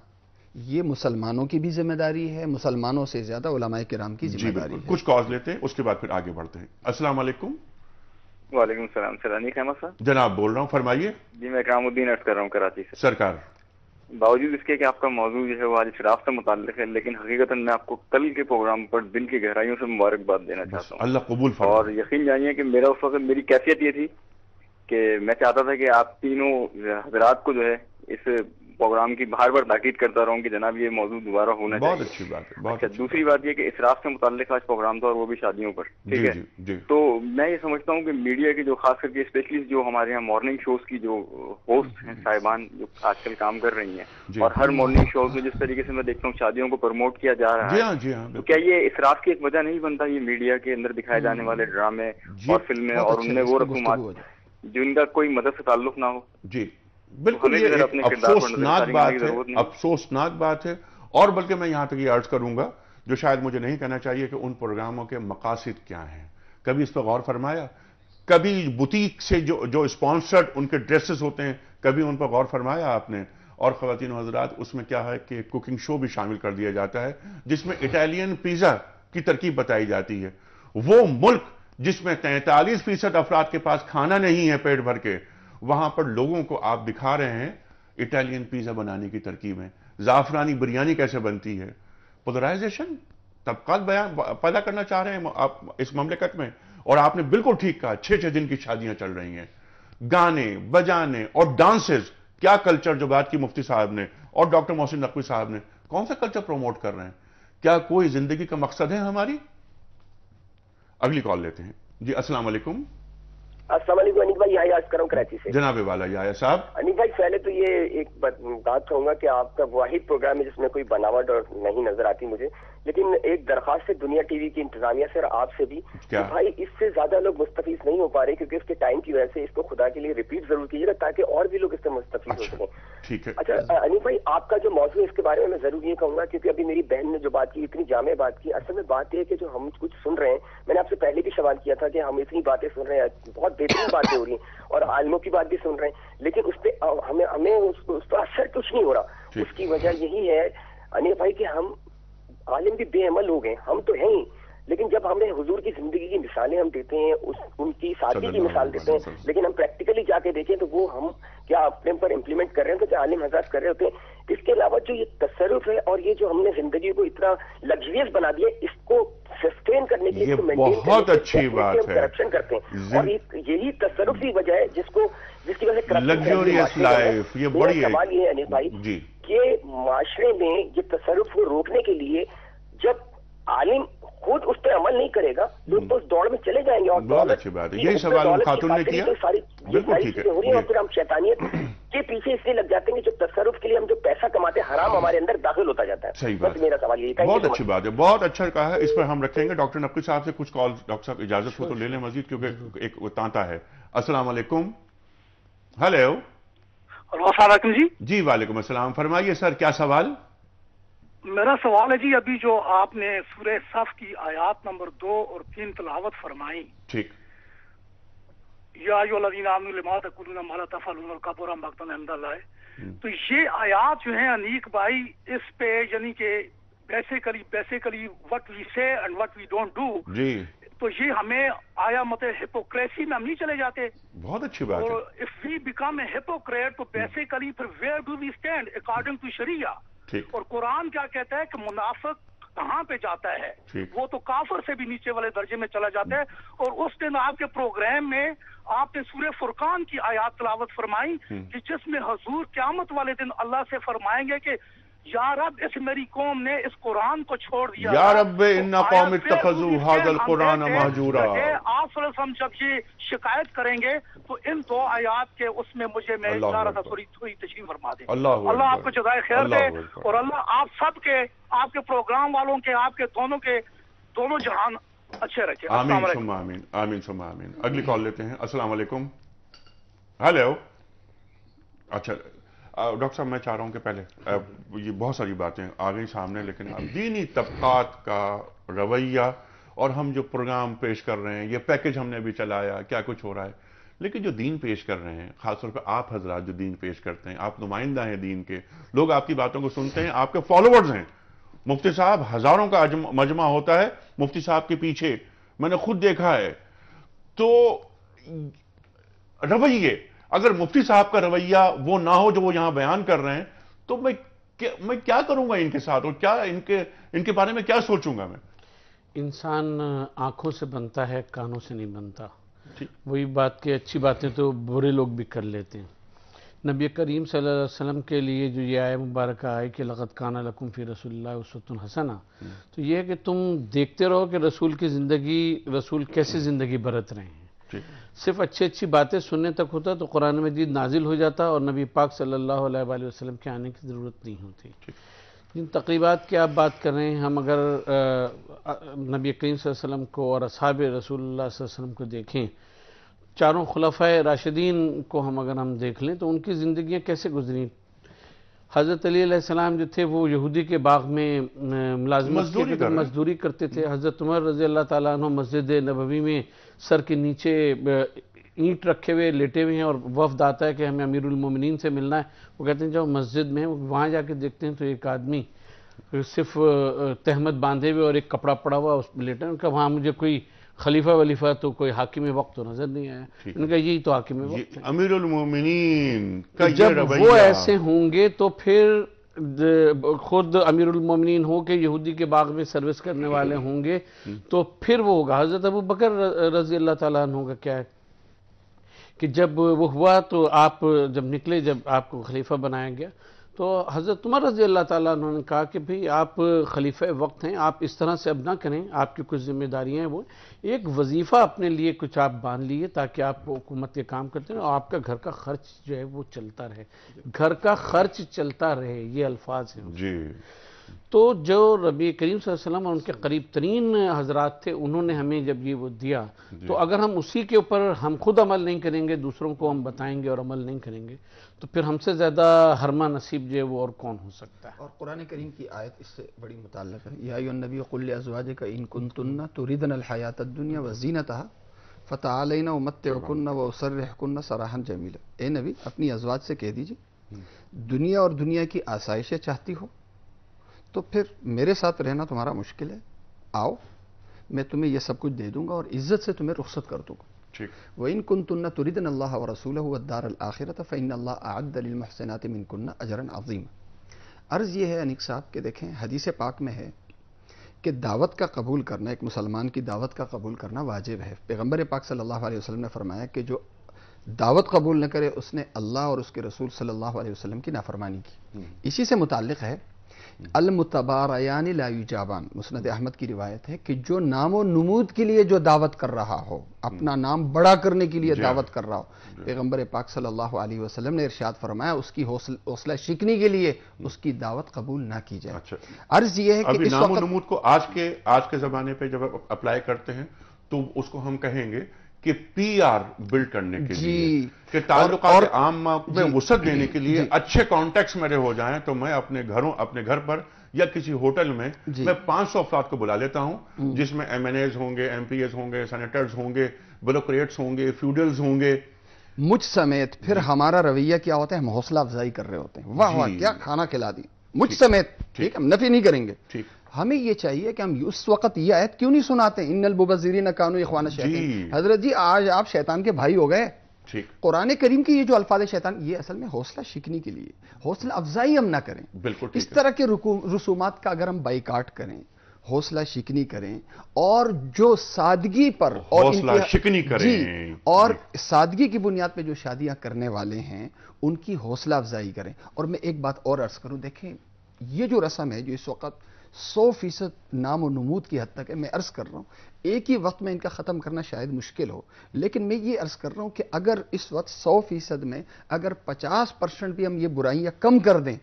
یہ مسلمانوں کی بھی ذمہ داری ہے، مسلمانوں سے زیادہ علماء کرام کی ذمہ داری ہے.
کچھ کالز لیتے ہیں اس کے بعد پھر آگے بڑھتے ہیں. السلام علیکم.
وعلیکم السلام. سر انیق احمد صاحب.
جناب بول رہا ہوں، فرمائیے.
جی میں اکرام الدین عرض کر رہا ہوں کراچی سے.
سرکار
باوجود اس کے کہ آپ کا موضوع جو ہے وہ آج شراب سے متعلق ہے، لیکن حقیقتاً میں آپ کو کل کے پروگرام پر دل کی گہرائیوں سے مبارکباد دینا چاہتا ہوں.
اللہ قبول فرمائے.
اور یقین جانیے کہ میرا اس وقت میری کیفیت یہ تھی کہ میں چاہتا تھا کہ آپ تینوں حضرات کو جو ہے اس پروگرام کی بار بار تاکید کرتا رہا ہوں کہ جناب یہ موضوع دوبارہ ہونا چاہیے.
بہت اچھی بات ہے.
اچھا دوسری بات یہ کہ اسراف سے متعلق آج پروگرام تھا اور وہ بھی شادیوں پر. ٹھیک ہے. تو میں یہ سمجھتا ہوں کہ میڈیا کی جو خاص کر کے اسپیشلی جو ہمارے یہاں مارننگ شوز کی جو ہوسٹ ہیں صاحبان جو آج کل کام کر رہی ہیں اور ہر مارننگ شوز میں جس طریقے سے میں دیکھتا ہوں شادیوں کو پرموٹ کیا جا رہا ہے، تو کیا یہ اسراف کی ایک وجہ نہیں بنتا یہ میڈیا کے اندر دکھائے جانے والے ڈرامے اور فلمیں اور ان میں وہ رسومات جن کا کوئی مدد سے تعلق نہ ہو؟
جی بالکل یہ افسوسناک بات ہے. اور بلکہ میں یہاں تک یہ عرض کروں گا جو شاید مجھے نہیں کہنا چاہیے کہ ان پروگراموں کے مقاصد کیا ہیں. کبھی اس پہ غور فرمایا؟ کبھی بوتیک سے جو اسپانسرڈ ان کے ڈریسز ہوتے ہیں کبھی ان پر غور فرمایا آپ نے؟ اور خواتین و حضرات اس میں کیا ہے کہ کوکنگ شو بھی شامل کر دیا جاتا ہے جس میں اٹالین پیزا کی ترکیب بتائی جاتی ہے. وہ ملک جس میں 43% افراد کے پاس کھانا نہیں ہے پیٹ بھر کے، وہاں پر لوگوں کو آپ دکھا رہے ہیں اٹالین پیزا بنانے کی ترکیبیں، زعفرانی بریانی کیسے بنتی ہے. پولرائزیشن، طبقات پیدا کرنا چاہ رہے ہیں آپ اس مملکت میں. اور آپ نے بالکل ٹھیک کہا، 6 دن کی شادیاں چل رہی ہیں، گانے بجانے اور ڈانسز. کیا کلچر جو بات کی مفتی صاحب نے اور ڈاکٹر محسن نقوی صاحب نے، کون سا کلچر پروموٹ کر رہے ہیں؟ کیا کوئی زندگی کا مقصد ہے ہماری؟ اگلی کال لیتے ہیں جی. السلام علیکم.
السلام علیکم انیک بھائی, یہاں عرض کر رہا ہوں کراچی سے.
جناب والا یا صاحب.
انیک بھائی پہلے تو یہ ایک بات کہوں گا کہ آپ کا واحد پروگرام ہے جس میں کوئی بناوٹ اور نہیں نظر آتی مجھے, لیکن ایک درخواست ہے دنیا ٹی وی کی انتظامیہ سے اور آپ سے بھی کہ بھائی اس سے زیادہ لوگ مستفید نہیں ہو پا رہے کیونکہ اس کے ٹائم کی وجہ سے اس کو خدا کے لیے ریپیٹ ضرور کیجیے گا تاکہ اور بھی لوگ اس سے مستفید ہو سکیں.
ٹھیک ہے.
اچھا انیک بھائی, آپ کا جو موضوع ہے اس کے بارے میں ضرور یہ کہوں گا کیونکہ ابھی میری بہن نے جو بات کی اتنی جامع بات کی. اصل میں بات یہ ہے کہ جو ہم کچھ سن رہے ہیں, میں نے آپ سے پہلے بھی سوال کیا تھا کہ ہم اتنی باتیں سن رہے ہیں, بہت بہترین باتیں ہو رہی ہیں اور عالموں کی بات بھی سن رہے ہیں, لیکن اس پہ ہمیں اس پہ اثر کچھ نہیں ہو رہا. اس کی وجہ یہی ہے انیل بھائی کہ ہم عالم بھی بے عمل ہو گئے. ہم تو ہیں ہی, لیکن جب ہمیں حضور کی زندگی کی مثالیں ہم دیتے ہیں, ان کی سادگی کی مثال دیتے ہیں, لیکن ہم پریکٹیکلی جا کے دیکھیں تو وہ ہم کیا اپنے پر امپلیمنٹ کر رہے ہیں تو کیا عالم حضرات کر رہے ہوتے ہیں. اس کے علاوہ جو یہ تصرف ہے اور یہ جو ہم نے زندگی کو اتنا لگژریس بنا دیا, اس کو سسٹین کرنے کے لیے
بہت اچھی بات ہے.
کرپشن کرتے ہیں اور یہی تصرف کی وجہ ہے جس کی وجہ سے
لگژریس لائف. یہ بڑی
سوال یہ ہے انیل بھائی کہ معاشرے میں یہ تصرف کو روکنے کے لیے جب عالم خود اس پہ عمل نہیں کرے گا لوگ تو اس دوڑ میں چلے جائیں گے. اور
بہت اچھی بات ہے, یہی سوال خاتون نے کیا. بالکل ٹھیک ہے.
اور پھر ہم شیطانیت کے پیچھے اس لیے لگ جاتے ہیں کہ جو تصرف کے لیے ہم جو پیسہ کماتے ہیں حرام ہمارے اندر داخل ہوتا جاتا ہے.
صحیح بات.
میرا سوال یہی تھا.
بہت اچھی بات ہے, بہت اچھا کہا ہے. اس پر ہم رکھیں گے. ڈاکٹر نقوی صاحب سے کچھ کال, ڈاکٹر صاحب اجازت ہو تو لے لیں مزید کیونکہ ایک تانتا ہے. السلام علیکم. ہیلو.
السلام علیکم جی.
جی وعلیکم السلام. فرمائیے سر, کیا سوال؟
میرا سوال ہے جی, ابھی جو آپ نے سورہ صف کی آیات نمبر 2 اور 3 تلاوت فرمائی,
ٹھیک,
یا ایھا الذین آمنوا لما تقولون ما لا تفعلون کبر مقتا عند اللہ, تو یہ آیات جو ہیں انیک بھائی اس پہ یعنی کہ basically what we say and what we don't do,
جی,
تو یہ ہمیں آیا مطلب ہپوکریسی میں ہم نہیں چلے جاتے.
بہت اچھی بات ہے.
اور if we become a hypocrite تو بیسیکلی پھر where do we stand according to شریعہ. اور قرآن کیا کہتا ہے کہ منافق کہاں پہ جاتا ہے, وہ تو کافر سے بھی نیچے والے درجے میں چلا جاتا ہے. اور اس دن آپ کے پروگرام میں آپ نے سورہ فرقان کی آیات تلاوت فرمائی کہ جس میں حضور قیامت والے دن اللہ سے فرمائیں گے کہ یا رب اس میری قوم نے اس قرآن کو چھوڑ دیا,
یا رب ان قوم اتخذوا هذا القرآن مہجورا.
آپ صلی اللہ علیہ وسلم جب یہ شکایت کریں گے تو ان 2 آیات کے اس میں مجھے میں جا رہا تھا تھوڑی تشریح فرما دیں. اللہ آپ کو جزائے خیر دے اور اللہ آپ سب کے, آپ کے پروگرام والوں کے, آپ کے دونوں جہان اچھے رکھے.
آمین ثم آمین. آمین ثم آمین. اگلی کال لیتے ہیں. السلام علیکم. ہیلو. اچھا ڈاکٹر صاحب, میں چاہ رہا ہوں کہ پہلے یہ بہت ساری باتیں آ گئی سامنے, لیکن اب دینی طبقات کا رویہ اور ہم جو پروگرام پیش کر رہے ہیں, یہ پیکج ہم نے ابھی چلایا, کیا کچھ ہو رہا ہے, لیکن جو دین پیش کر رہے ہیں, خاص طور پہ آپ حضرات جو دین پیش کرتے ہیں, آپ نمائندہ ہیں دین کے, لوگ آپ کی باتوں کو سنتے ہیں, آپ کے فالوورز ہیں. مفتی صاحب ہزاروں کا مجمع ہوتا ہے مفتی صاحب کے پیچھے, میں نے خود دیکھا ہے. تو رویے, اگر مفتی صاحب کا رویہ وہ نہ ہو جو وہ یہاں بیان کر رہے ہیں, تو میں کیا کروں گا ان کے ساتھ, اور کیا ان کے بارے میں کیا سوچوں گا میں؟
انسان آنکھوں سے بنتا ہے, کانوں سے نہیں بنتا. وہی بات کہ اچھی باتیں تو برے لوگ بھی کر لیتے ہیں. نبی کریم صلی اللہ علیہ وسلم کے لیے جو یہ آیہ مبارکہ آئی کہ لقد کان لکم فی رسول اللہ اسوۃ حسنہ, تو یہ ہے کہ تم دیکھتے رہو کہ رسول کی زندگی, رسول کیسے زندگی برت رہے ہیں. صرف اچھی باتیں سننے تک ہوتا تو قرآن مجید نازل ہو جاتا اور نبی پاک صلی اللہ علیہ وآلہ وسلم کے آنے کی ضرورت نہیں ہوتی. جن تقریبات کی آپ بات کر رہے ہیں, ہم اگر نبی کریم صلی اللہ علیہ وسلم کو اور اصحاب رسول اللہ صلی اللہ علیہ وسلم کو دیکھیں, چاروں خلفائے راشدین کو ہم دیکھ لیں تو ان کی زندگیاں کیسے گزری. حضرت علی علیہ السلام جو تھے وہ یہودی کے باغ میں مزدوری کرتے تھے. حضرت عمر رضی اللہ تعالیٰ عنہ مسجد نبوی میں سر کے نیچے اینٹ رکھے ہوئے لیٹے ہوئے ہیں اور وفد آتا ہے کہ ہمیں امیر المومنین سے ملنا ہے. وہ کہتے ہیں جب مسجد میں وہاں جا کے دیکھتے ہیں تو ایک آدمی صرف تہمت باندھے ہوئے اور ایک کپڑا پڑا ہوا اس پہ لیٹا ہے. ان کا وہاں مجھے کوئی خلیفہ تو کوئی حاکم وقت تو نظر نہیں آیا. ان کا یہی تو حاکم وقت ہے,
امیر المومنین.
جب وہ ایسے ہوں گے تو پھر خود امیر المومنین ہو کے یہودی کے باغ میں سروس کرنے والے ہوں گے تو پھر وہ ہوگا. حضرت ابو بکر رضی اللہ تعالیٰ عنہ کا کیا ہے کہ جب وہ ہوا تو آپ جب نکلے, جب آپ کو خلیفہ بنایا گیا تو حضرت عمر رضی اللہ تعالیٰ عنہ نے کہا کہ بھئی آپ خلیفہ وقت ہیں، آپ اس طرح سے اب نہ کریں، آپ کی کچھ ذمہ داریاں ہیں، وہ ایک وظیفہ اپنے لیے کچھ آپ باندھ لیے تاکہ آپ حکومت کے کام کرتے ہیں اور آپ کا گھر کا خرچ جو ہے وہ چلتا رہے، گھر کا خرچ چلتا رہے، یہ الفاظ ہیں جی۔ تو جو نبی کریم صلی اللہ علیہ وسلم اور ان کے قریب ترین حضرات تھے، انہوں نے ہمیں جب یہ وہ دیا تو اگر ہم اسی کے اوپر ہم خود عمل نہیں کریں گے، دوسروں کو ہم بتائیں گے اور عمل نہیں کریں گے، تو پھر ہم سے زیادہ حرمہ نصیب جو ہے وہ اور کون ہو سکتا ہے۔
اور قرآن کریم کی آیت اس سے بڑی متعلق ہے، یا ایھا النبی قل لازواجک ان کنتن تريدن الحیاۃ الدنیا وزینتها فتعالین امتعکن واسرحکن سراحا جمیلا۔ اے نبی اپنی ازواج سے کہہ دیجیے دنیا اور دنیا کی آسائشیں چاہتی ہو تو پھر میرے ساتھ رہنا تمہارا مشکل ہے، آؤ میں تمہیں یہ سب کچھ دے دوں گا اور عزت سے تمہیں رخصت کر دوں گا۔ وَإِن كُنتُنَّ تُرِدْنَ اللَّهَ وَرَسُولَهُ وَالدَّارَ الْآخِرَةَ فَإِنَّ اللَّهَ أَعَدَّ لِلْمُحْسِنَاتِ مِنكُنَّ أَجْرًا عَظِيمًا۔ عرض یہ ہے انیق صاحب کہ دیکھیں حدیث پاک میں ہے کہ دعوت کا قبول کرنا، ایک مسلمان کی دعوت کا قبول کرنا واجب ہے۔ پیغمبر پاک صلی اللہ علیہ وسلم نے فرمایا کہ جو دعوت قبول نہ کرے اس نے اللہ اور اس کے رسول صلی اللہ علیہ وسلم کی نافرمانی کی۔ اسی سے متعلق ہے المتباریان لا یجابان، مسند احمد کی روایت ہے کہ جو نام و نمود کے لیے جو دعوت کر رہا ہو، اپنا نام بڑا کرنے کے لیے دعوت کر رہا ہو، پیغمبر پاک صلی اللہ علیہ وسلم نے ارشاد فرمایا اس کی حوصلہ شکنی کے لیے اس کی دعوت قبول نہ کی جائے۔ عرض یہ ہے کہ اس
نام و نمود کو آج کے زمانے پہ جب اپلائی کرتے ہیں تو اس کو ہم کہیں گے کہ پی آر بلڈ کرنے کے لیے، کہ تعلقات عام میں وسعت دینے کے لیے اچھے کانٹیکٹس میرے ہو جائیں تو میں اپنے گھر پر یا کسی ہوٹل میں میں 500 افراد کو بلا لیتا ہوں، جس میں ایم این ایز ہوں گے، ایم پی ایز ہوں گے، سینیٹرز ہوں گے، بیوروکریٹس ہوں گے، فیوڈلز ہوں گے،
مجھ سمیت۔ پھر ہمارا رویہ کیا ہوتا ہے؟ ہم حوصلہ افزائی کر رہے ہوتے ہیں، واہ واہ کیا کھانا کھلا دی، مجھ سمیت، ٹھیک ہم نفی نہیں کریں گے۔ ہمیں یہ چاہیے کہ ہم اس وقت یہ آیت کیوں نہیں سناتے ان المبذرین کانوا اخوان الشیاطین؟ حضرت جی آج آپ شیطان کے بھائی ہو گئے۔ قرآن کریم کی یہ جو الفاظ شیطان، یہ اصل میں حوصلہ شکنی کے لیے، حوصلہ افزائی ہم نہ کریں۔ اس طرح کے رسومات کا اگر ہم بائیکاٹ کریں، حوصلہ شکنی کریں اور جو سادگی پر
حوصلہ شکنی کریں
اور سادگی کی بنیاد پہ جو شادیاں کرنے والے ہیں ان کی حوصلہ افزائی کریں۔ اور میں ایک بات اور عرض کروں، دیکھیں یہ جو رسم ہے جو اس وقت 100% نام و نمود کی حد تک ہے، میں عرض کر رہا ہوں ایک ہی وقت میں ان کا ختم کرنا شاید مشکل ہو، لیکن میں یہ عرض کر رہا ہوں کہ اگر اس وقت 100% میں اگر 50% بھی ہم یہ برائیاں کم کر دیں،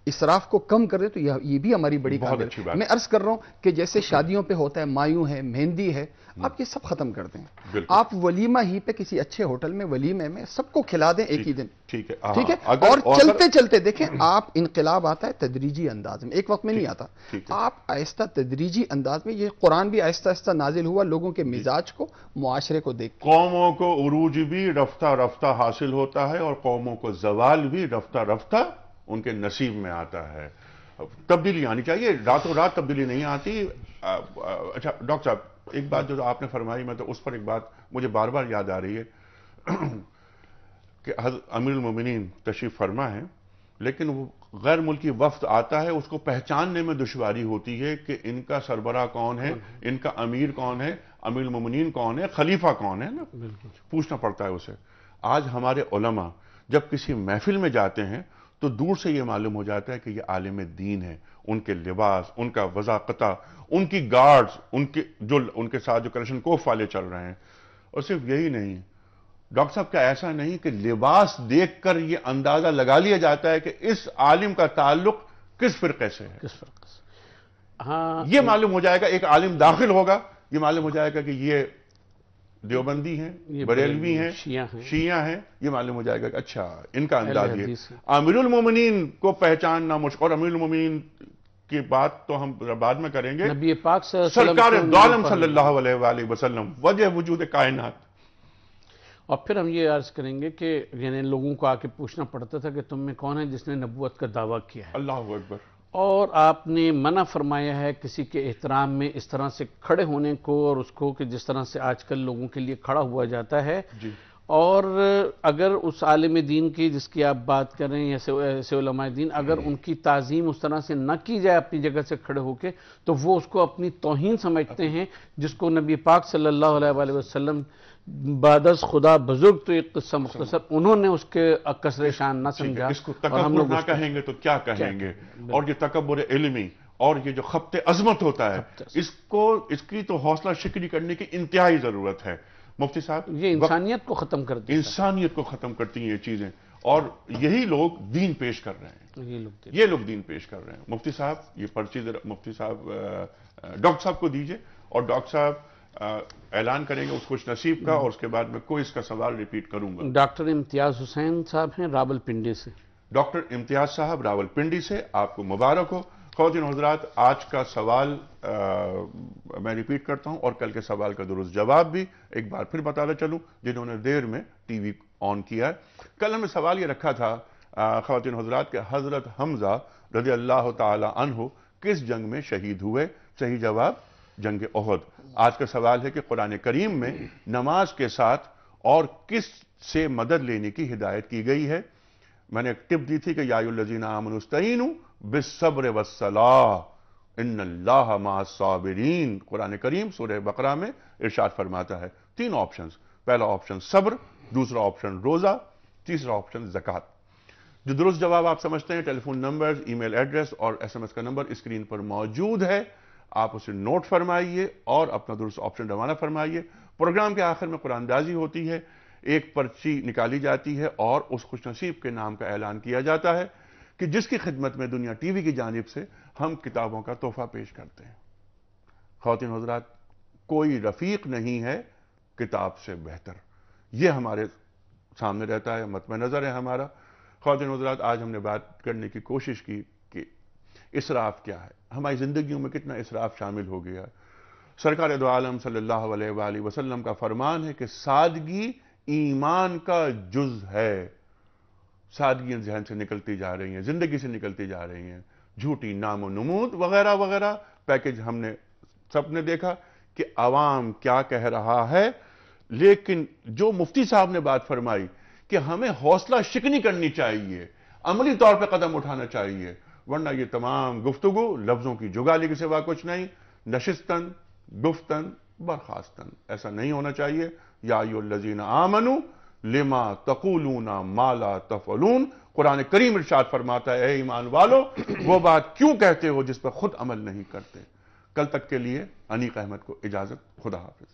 اسراف کو کم کر دیں، تو یہ بھی ہماری بڑی کامیابی ہے۔ میں عرض کر رہا ہوں کہ جیسے شادیوں پہ ہوتا ہے مایوں ہے، مہندی ہے، آپ یہ سب ختم کر دیں، آپ ولیمہ ہی پہ کسی اچھے ہوٹل میں ولیمے میں سب کو کھلا دیں ایک ہی دن، ٹھیک ہے؟ اور چلتے چلتے دیکھیں آپ انقلاب آتا ہے تدریجی انداز میں، ایک وقت میں نہیں آتا، آپ آہستہ تدریجی انداز میں، یہ قرآن بھی آہستہ آہستہ نازل ہوا لوگوں کے مزاج کو، معاشرے کو دیکھ،
قوموں کو عروج بھی رفتہ رفتہ حاصل ہوتا ہے اور قوموں کو زوال بھی رفتہ رفتہ ان کے نصیب میں آتا ہے۔ تبدیلی آنی چاہیے، راتوں رات تبدیلی نہیں آتی۔ اچھا ڈاکٹر صاحب ایک بات جو آپ نے فرمائی، میں تو اس پر ایک بات مجھے بار بار یاد آ رہی ہے کہ امیر المومنین تشریف فرما ہے، لیکن وہ غیر ملکی وفد آتا ہے، اس کو پہچاننے میں دشواری ہوتی ہے کہ ان کا سربراہ کون ہے، ان کا امیر کون ہے، امیر المومنین کون ہے، خلیفہ کون ہے نا، پوچھنا پڑتا ہے اسے۔ آج ہمارے علماء جب کسی محفل میں جاتے ہیں تو دور سے یہ معلوم ہو جاتا ہے کہ یہ عالم دین ہے، ان کے لباس، ان کا وضاقتہ، ان کی گارڈز، ان کے ساتھ جو کرشن کوف والے چل رہے ہیں۔ اور صرف یہی نہیں ڈاکٹر صاحب، کیا ایسا نہیں کہ لباس دیکھ کر یہ اندازہ لگا لیا جاتا ہے کہ اس عالم کا تعلق کس فرقے سے ہے؟
کس فرقے سے؟ ہاں
یہ معلوم ہو جائے گا، ایک عالم داخل ہوگا یہ معلوم ہو جائے گا کہ یہ دیوبندی ہیں، بریلوی ہیں، شیعہ ہیں، یہ معلوم ہو جائے گا کہ اچھا ان کا انداز یہ۔ امیر المومنین کو پہچاننا مشکل، اور امیر المومنین کی بات تو ہم بعد میں کریں گے،
نبی پاک
سرکار دو عالم صلی اللہ علیہ وآلہ وسلم، وجہ وجود کائنات۔
اور پھر ہم یہ عرض کریں گے کہ یعنی لوگوں کو آ کے پوچھنا پڑتا تھا کہ تم میں کون ہے جس نے نبوت کا دعویٰ کیا ہے؟
اللہ اکبر۔
اور آپ نے منع فرمایا ہے کسی کے احترام میں اس طرح سے کھڑے ہونے کو، اور اس کو کہ جس طرح سے آج کل لوگوں کے لیے کھڑا ہوا جاتا ہے۔ اور اگر اس عالم دین کی جس کی آپ بات کر رہے ہیں، ایسے علماء دین، اگر ان کی تعظیم اس طرح سے نہ کی جائے اپنی جگہ سے کھڑے ہو کے، تو وہ اس کو اپنی توہین سمجھتے ہیں، جس کو نبی پاک صلی اللہ علیہ وآلہ وسلم بادز خدا بزرگ تو ایک قصہ مختصر انہوں نے اس کے کسر شان نہ سمجھا.
اس کو تکبر نہ کہیں گے تو کیا کہیں گے. اور یہ تکبر علمی اور یہ جو خبت عظمت ہوتا ہے اس کی تو حوصلہ شکنی کرنے کی انتہائی ضرورت ہے. مفتی صاحب
یہ انسانیت کو ختم کر دی.
انسانیت کو ختم کرتی ہیں یہ چیزیں اور یہی لوگ دین پیش کر رہے ہیں. یہ لوگ دین پیش کر رہے ہیں. مفتی صاحب یہ پرچی مفتی صاحب ڈاکٹر صاحب کو دیجئے اور ڈاکٹر صاحب اعلان کریں گے اس خوش نصیب کا اور اس کے بعد میں کوئی اس کا سوال ریپیٹ کروں گا.
ڈاکٹر امتیاز حسین صاحب ہیں راول پنڈی سے.
ڈاکٹر امتیاز صاحب راول پنڈی سے آپ کو مبارک ہو. خواتین حضرات آج کا سوال میں ریپیٹ کرتا ہوں اور کل کے سوال کا درست جواب بھی ایک بار پھر بتانا چلوں جنہوں نے دیر میں ٹی وی آن کیا ہے. کل ہم نے سوال یہ رکھا تھا خواتین حضرات کہ حضرت حمزہ رضی اللہ تعالی عنہ کس جنگ میں شہید ہوئے. صحیح جواب جنگ احد. آج کا سوال ہے کہ قرآن کریم میں نماز کے ساتھ اور کس سے مدد لینے کی ہدایت کی گئی ہے. میں نے ایک ٹپ دی تھی کہ یا ایھا الذین آمنوا استعینوا بالصبر والصلاۃ ان اللہ مع الصابرین. قرآن کریم سورہ بقرہ میں ارشاد فرماتا ہے 3 آپشنز. پہلا آپشن صبر, دوسرا آپشن روزہ, تیسرا آپشن زکوٰۃ. جو درست جواب آپ سمجھتے ہیں ٹیلی فون نمبر, ای میل ایڈریس اور ایس ایم ایس کا نمبر اسکرین پر موجود ہے. آپ اسے نوٹ فرمائیے اور اپنا درست آپشن روانہ فرمائیے. پروگرام کے آخر میں قرآن اندازی ہوتی ہے, ایک پرچی نکالی جاتی ہے اور اس خوش نصیب کے نام کا اعلان کیا جاتا ہے کہ جس کی خدمت میں دنیا ٹی وی کی جانب سے ہم کتابوں کا تحفہ پیش کرتے ہیں. خواتین حضرات کوئی رفیق نہیں ہے کتاب سے بہتر, یہ ہمارے سامنے رہتا ہے, مطمع نظر ہے ہمارا. خواتین حضرات آج ہم نے بات کرنے کی کوشش کی کہ اسراف کیا ہے, ہماری زندگیوں میں کتنا اسراف شامل ہو گیا. سرکار دو عالم صلی اللہ علیہ وآلہ وسلم کا فرمان ہے کہ سادگی ایمان کا جز ہے. سادگیاں ذہن سے نکلتی جا رہی ہیں, زندگی سے نکلتی جا رہی ہیں. جھوٹی نام و نمود وغیرہ وغیرہ پیکج ہم نے سب نے دیکھا کہ عوام کیا کہہ رہا ہے. لیکن جو مفتی صاحب نے بات فرمائی کہ ہمیں حوصلہ شکنی کرنی چاہیے, عملی طور پہ قدم اٹھانا چاہیے, ورنہ یہ تمام گفتگو لفظوں کی جگالی کے سوا کچھ نہیں. نشستن گفتن برخاستن ایسا نہیں ہونا چاہیے. یا ایھا الذین آمنوا لما تقولون ما لا تفعلون. قرآن کریم ارشاد فرماتا ہے اے ایمان والو وہ بات کیوں کہتے ہو جس پر خود عمل نہیں کرتے. کل تک کے لیے انیق احمد کو اجازت. خدا حافظ.